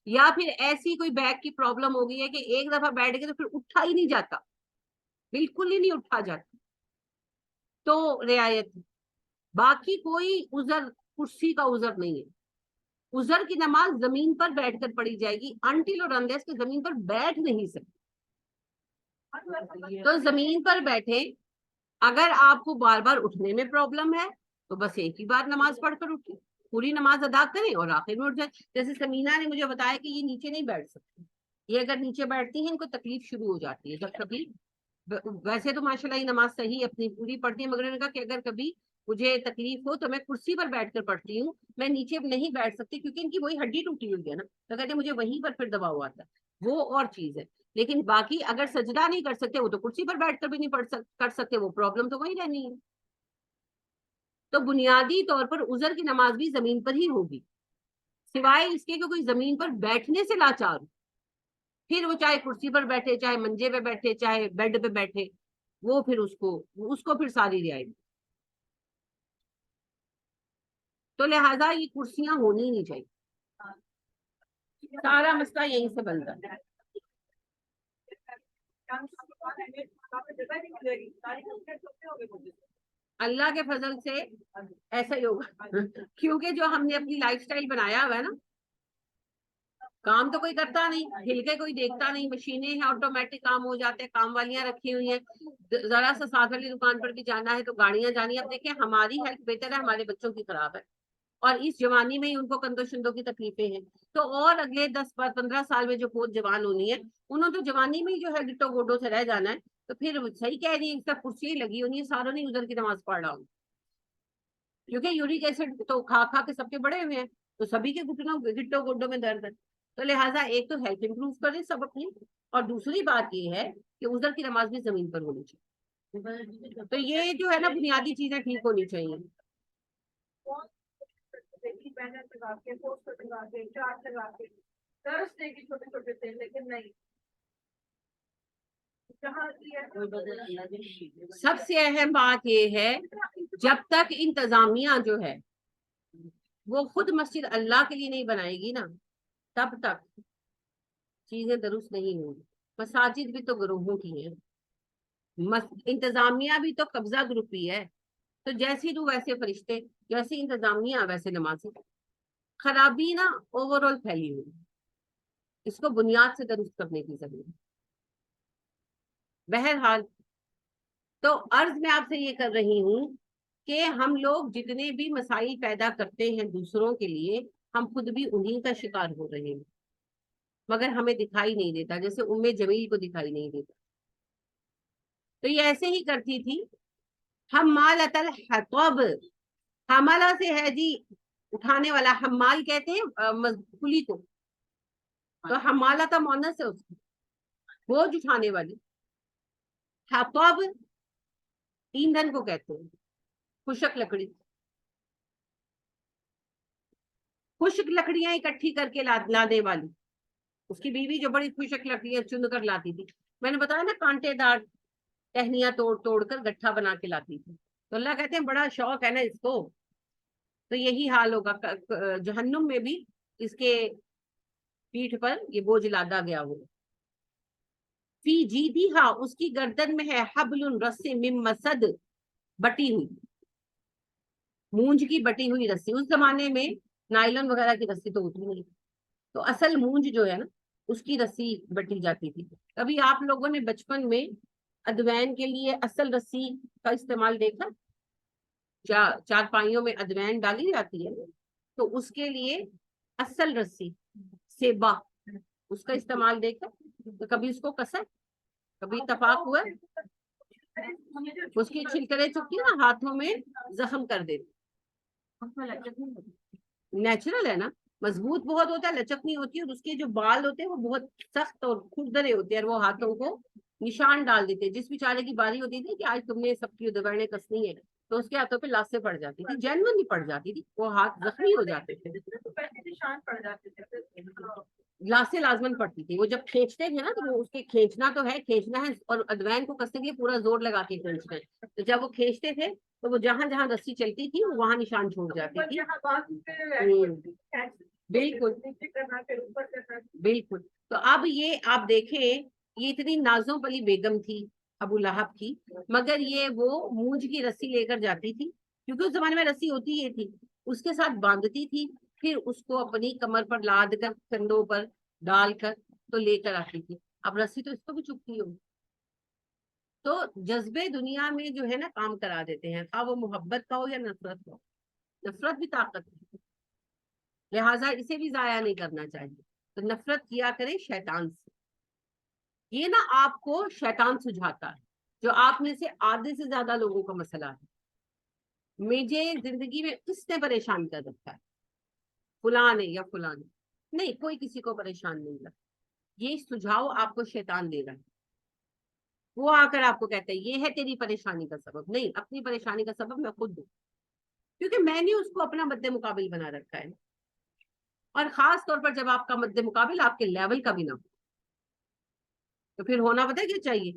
یا پھر ایسی کوئی بیک کی پرابلم ہو گئی ہے کہ ایک دفعہ بیٹھ گئے تو پھر اٹھا ہی نہیں جاتا، بالکل ہی نہیں اٹھا جاتا، تو رعایت. باقی کوئی عذر کرسی کا عذر نہیں ہے. عذر کی نماز زمین پر بیٹھ کر پڑھی جائے گی انٹل اور انلیس کہ زمین پر بیٹھ نہیں سکتے. تو زمین پر بیٹھے، اگر آپ کو بار بار اٹھنے میں پرابلم ہے تو بس ایک ہی بار نماز پڑھ کر اٹھیں، پوری نماز ادا کریں اور آخر میں اٹھ جائیں. جیسے سمینا نے مجھے بتایا کہ یہ نیچے نہیں بیٹھ سکتی، یہ اگر نیچے بیٹھتی ہیں ان کو تکلیف شروع ہو جاتی ہے. جب کبھی ویسے تو ماشاءاللہ یہ نماز صحیح اپنی پوری پڑھتی ہے، مگر انہوں نے کہا کہ اگر کبھی مجھے تکلیف ہو تو میں کرسی پر بیٹھ کر پڑھتی ہوں، میں نیچے نہیں بیٹھ سکتی کیونکہ ان کی وہی ہڈی ٹوٹی ہوئی ہے نا، تو کہتے ہیں مجھے وہیں پر پھر دباؤ آتا ہے، وہ اور چیز ہے۔ لیکن باقی اگر سجدہ نہیں کر سکتے وہ تو کرسی پر بیٹھ کر بھی نہیں کر سکتے، وہ پرابلم تو وہی رہنی ہے۔ تو بنیادی طور پر عذر کی نماز بھی زمین پر ہی ہوگی، سوائے اس کے کہ کوئی زمین پر بیٹھنے سے لاچار ہو، پھر وہ چاہے کرسی پر بیٹھے، چاہے منجے پہ بیٹھے، چاہے بیڈ پہ بیٹھے، وہ پھر اس کو پھر ساری رعایت۔ تو لہٰذا یہ کرسیاں ہونی نہیں چاہیے، سارا مسئلہ یہیں سے بنتا ہے۔ اللہ کے فضل سے ایسا ہی ہوگا کیونکہ جو ہم نے اپنی لائف سٹائل بنایا ہوا ہے نا، کام تو کوئی کرتا نہیں، ہل کے کوئی دیکھتا نہیں، مشینیں ہیں آٹومیٹک کام ہو جاتے ہیں، کام والیاں رکھی ہوئی ہیں، ذرا سا ساتھ والی دکان پر بھی جانا ہے تو گاڑیاں جانی۔ اب دیکھیں ہماری ہیلتھ بہتر ہے، ہمارے بچوں کی خراب ہے، اور اس جوانی میں ہی ان کو کندھوں شندوں کی تکلیفیں ہیں، تو اور اگلے 10-15 سال میں جو پوت جوان ہونی ہے انہوں تو جوانی میں ہی جو ہے گٹو گوڈوں سے رہ جانا ہے۔ تو پھر صحیح کہہ رہی ہے، اس کا کرسی لگی ہونی ہے، ساروں نے عذر کی نماز پڑھ رہا ہوں، کیونکہ یورک ایسڈ تو کھا کھا کے سب کے بڑے ہوئے ہیں، تو سبھی کے گٹوں گوڈوں میں درد ہے۔ تو لہٰذا ایک تو ہیلتھ امپروو کریں سب اپنی، اور دوسری بات یہ ہے کہ عذر کی نماز بھی زمین پر ہونی چاہیے۔ تو یہ جو ہے نا بنیادی چیزیں ٹھیک ہونی چاہیے۔ سب سے اہم بات یہ ہے جب تک انتظامیہ جو ہے وہ خود مسجد اللہ کے لیے نہیں بنائے گی نا، تب تک چیزیں درست نہیں ہوں گی۔ مساجد بھی تو گروہوں کی ہیں، انتظامیہ بھی تو قبضہ گروپی ہے، تو جیسی روح ویسے فرشتے، جیسی انتظامیہ ویسے نمازیں، خرابی نا اوور آل پھیلی ہوئی، اس کو بنیاد سے درست کرنے کی ضرورت ہے۔ بہرحال تو عرض میں آپ سے یہ کر رہی ہوں کہ ہم لوگ جتنے بھی مسائل پیدا کرتے ہیں دوسروں کے لیے، ہم خود بھی انہی کا شکار ہو رہے ہیں، مگر ہمیں دکھائی نہیں دیتا، جیسے ام جمیل کو دکھائی نہیں دیتا۔ تو یہ ایسے ہی کرتی تھی، حمالۃ الحطب، حمالہ سے ہے جی اٹھانے والا، حمال کہتے ہیں کلی کو، تو حمالہ کا مونس ہے اس کی، بوجھ اٹھانے والی۔ حطب ایندھن کو کہتے ہیں، خشک لکڑی، خشک لکڑیاں اکٹھی کر کے لانے والی، اس کی بیوی جو بڑی خشک لکڑیاں چن کر لاتی تھی، میں نے بتایا نا کانٹے دار ٹہنیاں توڑ توڑ کر گٹھا بنا کے لاتی تھی، تو اللہ کہتے ہیں بڑا شوق ہے نا اس کو، تو یہی حال ہوگا جہنم میں بھی، اس کے پیٹھ پر یہ بوجھ لادا گیا ہوگا۔ فی جیدہا، اس کی گردن میں ہے، حبل رسی من مسد، بٹی ہوئی، مونج کی بٹی ہوئی رسی۔ اس زمانے میں نائلن وغیرہ کی رسی تو ہوتی نہیں، تو اصل مونج جو ہے نا اس کی رسی بٹی جاتی تھی۔ کبھی آپ لوگوں نے بچپن میں ادوین کے لیے اصل رسی کا استعمال دیکھا؟ چار پائیوں میں ادوین ڈالی جاتی ہے، تو اس کے لیے اصل رسی سیبا، اس کا استعمال دیکھا؟ تو کبھی اس کو کسا، کبھی اتفاق ہوا؟ اس کی چھلکرے چکی نا ہاتھوں میں زخم کر دیتی، نیچرل ہے نا، مضبوط بہت ہوتا ہے، لچک نہیں ہوتی، اور اس کے جو بال ہوتے ہیں وہ بہت سخت اور کھردرے ہوتے ہیں، اور وہ ہاتھوں کو نشان ڈال دیتے ہیں۔ جس بیچارے کی باری ہوتی تھی کہ آج تم نے سب کی دوائیں کسنی ہے، تو اس کے ہاتھوں پہ لاسیں پڑ جاتی تھی، جینوئنلی پڑ جاتی تھی، وہ ہاتھ زخمی ہو جاتے تھے، نشان پڑ جاتے تھے، لاسیں لازمن پڑتی تھی۔ وہ جب کھینچتے تھے نا، تو وہ اس کے کھینچنا تو ہے، کھینچنا ہے، اور ادوین کو کسنے کے لیے پورا زور لگا کے کھینچنا ہے، تو جب وہ کھینچتے تھے تو وہ جہاں جہاں رسی چلتی تھی وہ وہاں نشان چھوڑ جاتی تھی۔ بالکل بالکل۔ تو اب یہ آپ دیکھیں، یہ اتنی نازوں پلی بیگم تھی ابو لہب کی، مگر یہ وہ مونج کی رسی لے کر جاتی تھی، کیونکہ اس زمانے میں رسی ہوتی یہ تھی، اس کے ساتھ باندھتی تھی، پھر اس کو اپنی کمر پر لاد کر کندھوں پر ڈال کر تو لے کر آتی تھی۔ اب رسی تو اس کو بھی چکتی ہو، تو جذبے دنیا میں جو ہے نا کام کرا دیتے ہیں، خواہ وہ محبت کا ہو یا نفرت کا ہو، نفرت بھی طاقت ہے، لہٰذا اسے بھی ضائع نہیں کرنا چاہیے۔ تو نفرت کیا کرے شیطان سے، یہ نا آپ کو شیطان سجھاتا ہے، جو آپ میں سے آدھے سے زیادہ لوگوں کا مسئلہ ہے. مجھے زندگی میں کس نے پریشان کر رکھا ہے؟ فلاں نے یا فلاں نے. نہیں، کوئی کسی کو پریشان نہیں کرتا. یہ سجھاؤ آپ کو شیطان دے رہا ہے. وہ آ کر آپ کو کہتا ہے یہ ہے تیری پریشانی کا سبب. نہیں، اپنی پریشانی کا سبب میں خود ہوں، کیونکہ میں نے اس کو اپنا مد مقابل بنا رکھا ہے. اور خاص طور پر جب آپ کا مد مقابل آپ کے لیول کا بھی نہ ہو، تو پھر ہونا پتا ہے کیا چاہیے.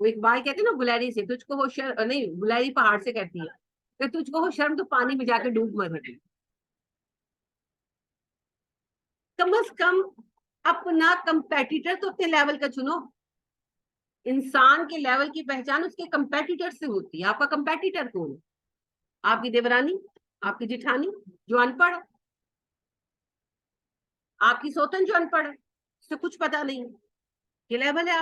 وہ ایک بار کہتے ہیں نا گلہری سے، تجھ کو ہو شرم نہیں، گلہری پہاڑ سے کہتی ہے کہ تجھ کو ہو شرم تو پانی میں جا کے ڈوب مر. کم از کم اپنا کمپیٹیٹر تو اپنے لیول کا چنو. انسان کے لیول کی پہچان اس کے کمپیٹیٹر سے ہوتی ہے. آپ کا کمپیٹیٹر کون ہے؟ آپ کی دیورانی، آپ کی جٹھانی جو ان پڑھ، آپ کی سوتن جو ان پڑھ ہے، اس سے کچھ پتا نہیں. یہ لیول ہے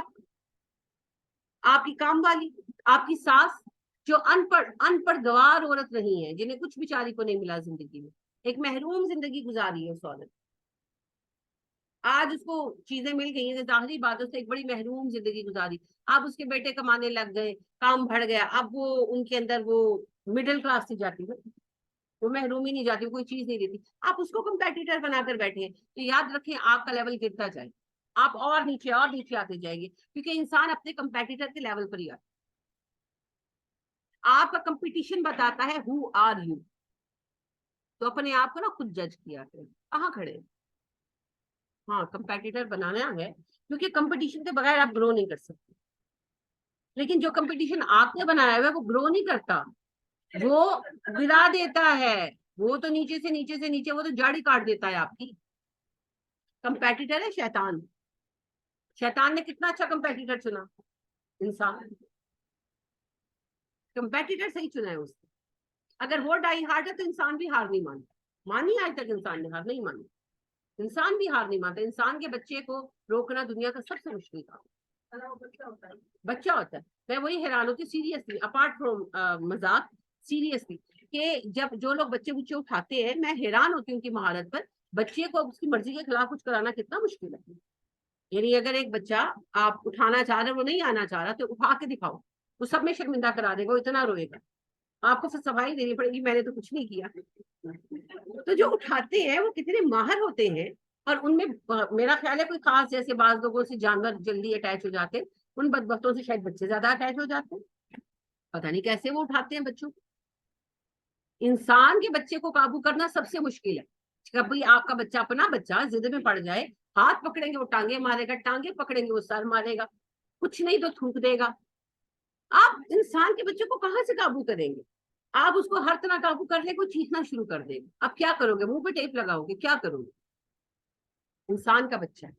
آپ کی کام والی، آپ کی ساس جو ان پڑھ گوار عورت رہی ہے، جنہیں کچھ بیچاری کو نہیں ملا زندگی میں، ایک محروم زندگی گزاری ہے اس عورت. آج اس کو چیزیں مل گئی ہیں، ظاہری باتوں سے ایک بڑی محروم زندگی گزاری. اب اس کے بیٹے کمانے لگ گئے، کام بڑھ گیا، اب وہ ان کے اندر وہ مڈل کلاس سے جاتی ہے، وہ محروم ہی نہیں جاتی، وہ کوئی چیز نہیں دیتی. آپ اس کو کمپیٹیٹر بنا کر بیٹھے ہیں تو یاد رکھیں آپ کا لیول گرتا جائے، آپ اور نیچے آتے جائیں گے، کیونکہ انسان اپنے کمپیٹیٹر کے لیول پر ہی آتا. آپ کا کمپٹیشن بتاتا ہے ہو آر یو. تو اپنے آپ کو نا خود جج کیا کریں کہاں کھڑے. ہاں، کمپیٹیٹر بنانا ہے، کیونکہ کمپٹیشن کے بغیر آپ گرو نہیں کر سکتے. لیکن جو کمپٹیشن آپ نے بنایا ہوا ہے وہ گرو نہیں کرتا، وہ گرا دیتا ہے. وہ تو نیچے سے نیچے وہ تو جڑ ہی کاٹ دیتا ہے آپ کی. کمپیٹیٹر ہے شیطان. شیطان نے کتنا اچھا کمپیٹیٹر چنا، انسان. کمپیٹیٹر صحیح چنا ہے اس نے. اگر وہ ڈائی ہارڈ ہے تو انسان بھی ہار نہیں مانتا. مانی آج تک انسان نے ہار نہیں مانی. انسان بھی ہار نہیں مانتا. انسان کے بچے کو روکنا دنیا کا سب سے مشکل کام. بچہ ہوتا ہے. میں وہی حیران ہوتی سیریسلی، اپارٹ فرام مذاق، سیریسلی، کہ جب جو لوگ بچے اٹھاتے ہیں میں حیران ہوتی ہوں ان کی مہارت پر. بچے کو اس کی مرضی کے خلاف کچھ کرانا کتنا مشکل ہے. یعنی اگر ایک بچہ آپ اٹھانا چاہ رہے وہ نہیں آنا چاہ رہا تو اٹھا کے دکھاؤ، وہ سب میں شرمندہ کرا دے گا، وہ اتنا روئے گا. آپ کو صفائی دینی پڑے گی، میں نے تو کچھ نہیں کیا. تو جو اٹھاتے ہیں وہ کتنے ماہر ہوتے ہیں. اور ان میں میرا خیال ہے کوئی خاص، جیسے بعض لوگوں سے جانور جلدی اٹیچ ہو جاتے ہیں، ان بدبختوں سے شاید بچے زیادہ اٹیچ ہو جاتے ہیں. پتہ نہیں کیسے وہ اٹھاتے ہیں بچوں کو. انسان کے بچے کو قابو کرنا سب سے مشکل ہے. کبھی آپ کا بچہ اپنا بچہ ضد میں پڑ جائے، ہاتھ پکڑیں گے وہ ٹانگیں مارے گا، ٹانگیں پکڑیں گے وہ سر مارے گا، کچھ نہیں تو تھوک دے گا. آپ انسان کے بچے کو کہاں سے قابو کریں گے؟ آپ اس کو ہر طرح قابو کر لیں، کوئی چیخنا شروع کر دے گا. اب کیا کرو گے؟ منہ پہ ٹیپ لگاؤ گے؟ کیا کرو گے؟ انسان کا بچہ ہے،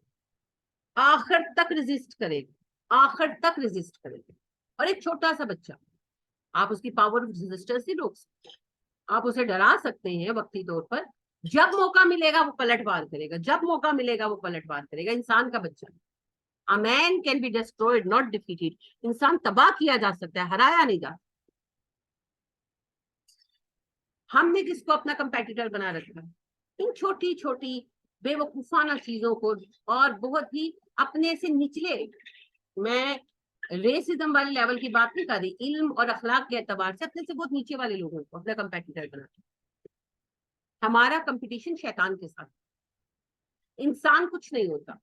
آخر تک ریزسٹ کرے گا، آخر تک ریزسٹ کرے گا. اور ایک چھوٹا سا بچہ، آپ اس کی پاور آف ریزسٹنس نہیں روک سکتے. آپ اسے ڈرا سکتے ہیں وقتی طور پر، جب موقع ملے گا وہ پلٹ وار کرے گا، جب موقع ملے گا وہ پلٹ وار کرے گا. انسان کا بچہ A man can be destroyed, not defeated. انسان تباہ کیا جا سکتا ہے، ہرایا نہیں جا. ہم نے کس کو اپنا کمپیٹیٹر بنا رکھا؟ ان چھوٹی چھوٹی بے وقوفانہ چیزوں کو، اور بہت ہی اپنے سے نچلے. میں ریسزم والے لیول کی بات نہیں کر رہی، علم اور اخلاق کے اعتبار سے اپنے سے بہت نیچے والے لوگوں کو اپنا کمپیٹیٹر بنا. ہمارا کمپٹیشن شیطان کے ساتھ. انسان کچھ نہیں ہوتا،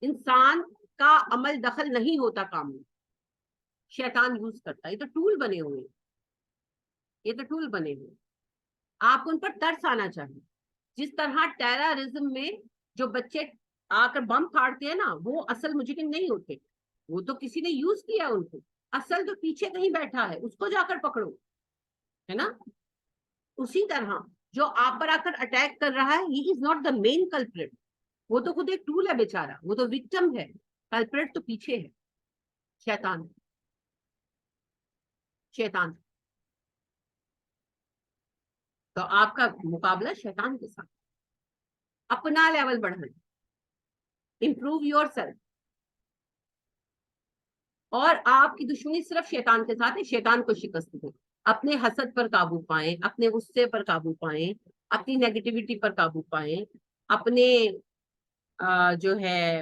انسان کا عمل دخل نہیں ہوتا کام میں، شیطان یوز کرتا ہے. یہ تو ٹول بنے ہوئے، یہ تو ٹول بنے ہوئے. آپ ان پر ترس آنا چاہیے. جس طرح ٹیررزم میں جو بچے آ کر بم پھاڑتے ہیں نا، وہ اصل مجرم نہیں ہوتے، وہ تو کسی نے یوز کیا ان کو. اصل تو پیچھے کہیں بیٹھا ہے، اس کو جا کر پکڑو، ہے نا. اسی طرح جو آپ پر آ کر اٹیک کر رہا ہے، ہی is not the main culprit. وہ تو خود ایک ٹول ہے بیچارہ، وہ تو وکٹم ہے. کلپریٹ تو پیچھے ہے، شیطان. شیطان. تو آپ کا مقابلہ شیطان کے ساتھ. اپنا لیول بڑھانا، امپروو یور سیلف. اور آپ کی دشمنی صرف شیطان کے ساتھ ہے. شیطان کو شکست دیں، اپنے حسد پر قابو پائیں، اپنے غصے پر قابو پائیں، اپنی نیگیٹیوٹی پر قابو پائیں، اپنے جو ہے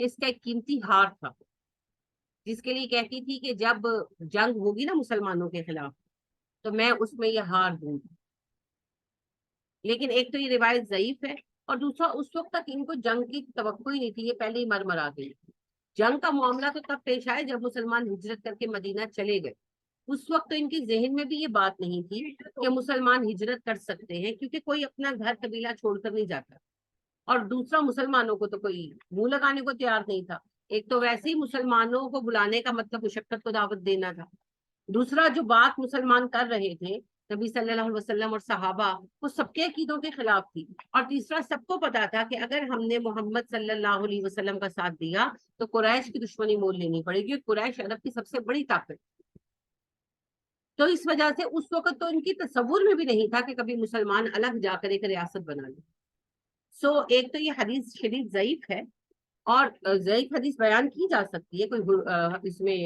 کہ اس کا ایک قیمتی ہار تھا، جس کے لیے کہتی تھی کہ جب جنگ ہوگی نا مسلمانوں کے خلاف تو میں اس میں یہ ہار دوں گی. لیکن ایک تو یہ روایت ضعیف ہے، اور دوسرا اس وقت تک ان کو جنگ کی توقع ہی نہیں تھی، یہ پہلے ہی مرمرا گئی. جنگ کا معاملہ تو تب پیش آئے جب مسلمان ہجرت کر کے مدینہ چلے گئے. اس وقت تو ان کے ذہن میں بھی یہ بات نہیں تھی کہ مسلمان ہجرت کر سکتے ہیں، کیونکہ کوئی اپنا گھر قبیلہ چھوڑ کر نہیں جاتا، اور دوسرا مسلمانوں کو تو کوئی منہ لگانے کو تیار نہیں تھا. ایک تو ویسے ہی مسلمانوں کو بلانے کا مطلب مشقت کو دعوت دینا تھا، دوسرا جو بات مسلمان کر رہے تھے نبی صلی اللہ علیہ وسلم اور صحابہ، وہ سب کے عقیدوں کے خلاف تھی، اور تیسرا سب کو پتا تھا کہ اگر ہم نے محمد صلی اللہ علیہ وسلم کا ساتھ دیا تو قریش کی دشمنی مول لینی پڑے گی. قریش عرب کی سب سے بڑی طاقت. تو اس وجہ سے اس وقت تو ان کی تصور میں بھی نہیں تھا کہ کبھی مسلمان الگ جا کر ایک ریاست بنا لیں. ایک تو یہ حدیث شریف ضعیف ہے، اور ضعیف حدیث بیان کی جا سکتی ہے، کوئی اس میں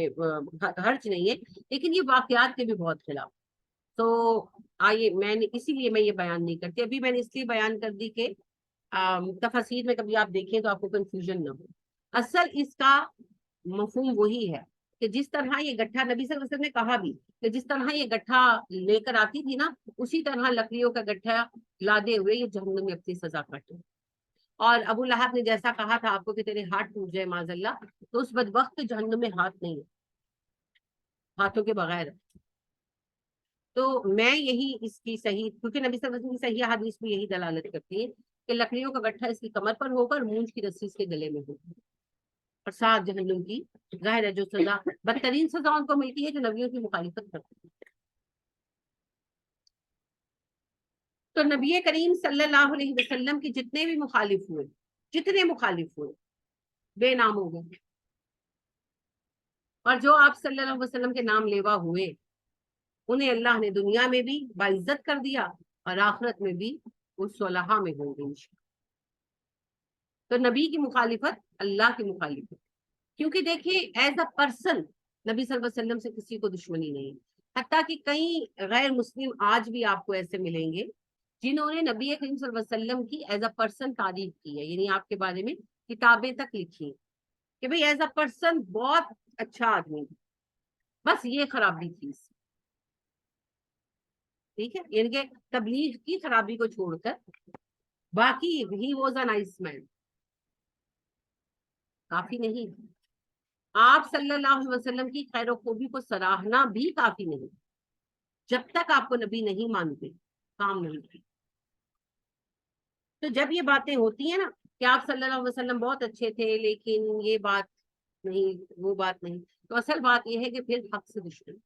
حرج نہیں ہے، لیکن یہ واقعات کے بھی بہت خلاف. تو آئیے، میں نے اسی لیے میں یہ بیان نہیں کرتی. ابھی میں نے اس لیے بیان کر دی کہ تفاسیر میں کبھی آپ دیکھیں تو آپ کو کنفیوژن نہ ہو. اصل اس کا مفہوم وہی ہے کہ جس طرح یہ گٹھا، نبی صلی اللہ علیہ وسلم نے کہا بھی کہ جس طرح یہ گٹھا لے کر آتی تھی نا، اسی طرح لکڑیوں کا گٹھا لادے ہوئے یہ جہنم میں اپنی سزا کاٹے. اور ابو لہب نے جیسا کہا تھا آپ کو کہ تیرے ہاتھ ٹوٹ جائے معاذ اللہ، تو اس بدبخت جہنم میں ہاتھ نہیں ہے، ہاتھوں کے بغیر. تو میں یہی اس کی صحیح، کیونکہ نبی صلی اللہ علیہ وسلم کی صحیح حدیث میں یہی دلالت کرتی ہے کہ لکڑیوں کا گٹھا اس کی کمر پر ہوگا اور مونج کی رسی اس کے گلے میں ہوگی، اور ساتھ جہنم کی ظاہر ہے جو سزا، بدترین سزا ان کو ملتی ہے جو نبیوں کی مخالفت کرتی ہے. تو نبی کریم صلی اللہ علیہ وسلم کے جتنے بھی مخالف ہوئے بے نام ہو گئے، اور جو آپ صلی اللہ علیہ وسلم کے نام لیوا ہوئے انہیں اللہ نے دنیا میں بھی باعزت کر دیا اور آخرت میں بھی وہ صلحاء میں ہوں گے انشاءاللہ. تو نبی کی مخالفت اللہ کی مخالفت، کیونکہ دیکھیے ایز اے پرسن نبی صلی اللہ علیہ وسلم سے کسی کو دشمنی نہیں. حتیٰ کہ کئی غیر مسلم آج بھی آپ کو ایسے ملیں گے جنہوں نے نبی کریم صلی اللہ علیہ وسلم کی ایز اے پرسن تعریف کی ہے، یعنی آپ کے بارے میں کتابیں تک لکھی کہ بھئی ایز اے پرسن بہت اچھا آدمی، بس یہ خرابی تھی. ٹھیک ہے، یعنی کہ تبلیغ کی خرابی کو چھوڑ کر باقی ہی واز اے نائس مین. کافی نہیں، آپ صلی اللہ علیہ وسلم کی خیر و خوبی کو سراہنا بھی کافی نہیں. جب تک آپ کو نبی نہیں مانتے کام نہیں کی. تو جب یہ باتیں ہوتی ہیں نا کہ آپ صلی اللہ علیہ وسلم بہت اچھے تھے لیکن یہ بات نہیں، وہ بات نہیں، تو اصل بات یہ ہے کہ پھر حق سے دشمن،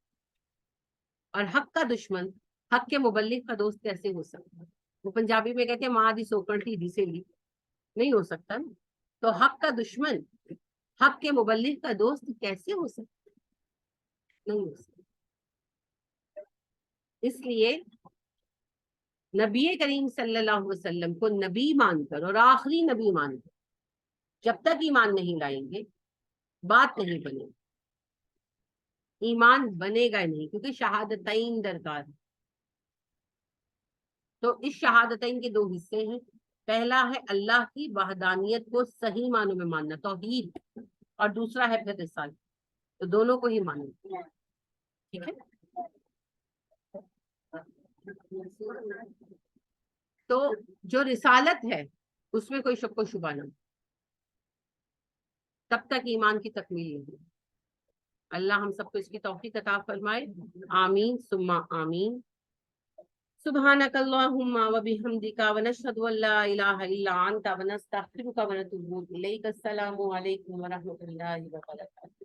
اور حق کا دشمن حق کے مبلغ کا دوست کیسے ہو سکتا ہے؟ وہ پنجابی میں کہتے ہیں ماں دی سوکن ٹی سے لی، نہیں ہو سکتا نا. تو حق کا دشمن حق کے مبلغ کا دوست کیسے ہو سکتا؟ نہیں ہو سکتا. اس لیے نبی کریم صلی اللہ علیہ وسلم کو نبی مان کر اور آخری نبی مان کر جب تک ایمان نہیں لائیں گے بات نہیں بنے گی، ایمان بنے گا نہیں، کیونکہ شہادتین درکار. تو اس شہادتین کے دو حصے ہیں. پہلا ہے اللہ کی وحدانیت کو صحیح معنوں میں ماننا، توحید، اور دوسرا ہے پھر رسالت. تو دونوں کو ہی ماننا. ٹھیک ہے، تو جو رسالت ہے اس میں کوئی شک و شبہ نہ، تب تک ایمان کی تکمیل نہیں. اللہ ہم سب کو اس کی توفیق عطا فرمائے. آمین ثم آمین. سبحانک اللہم و بحمدک ونشہد ان لا الہ الا انت ونستغفرک ونتوب الیک. السلام علیکم ورحمۃ اللہ وبرکاتہ.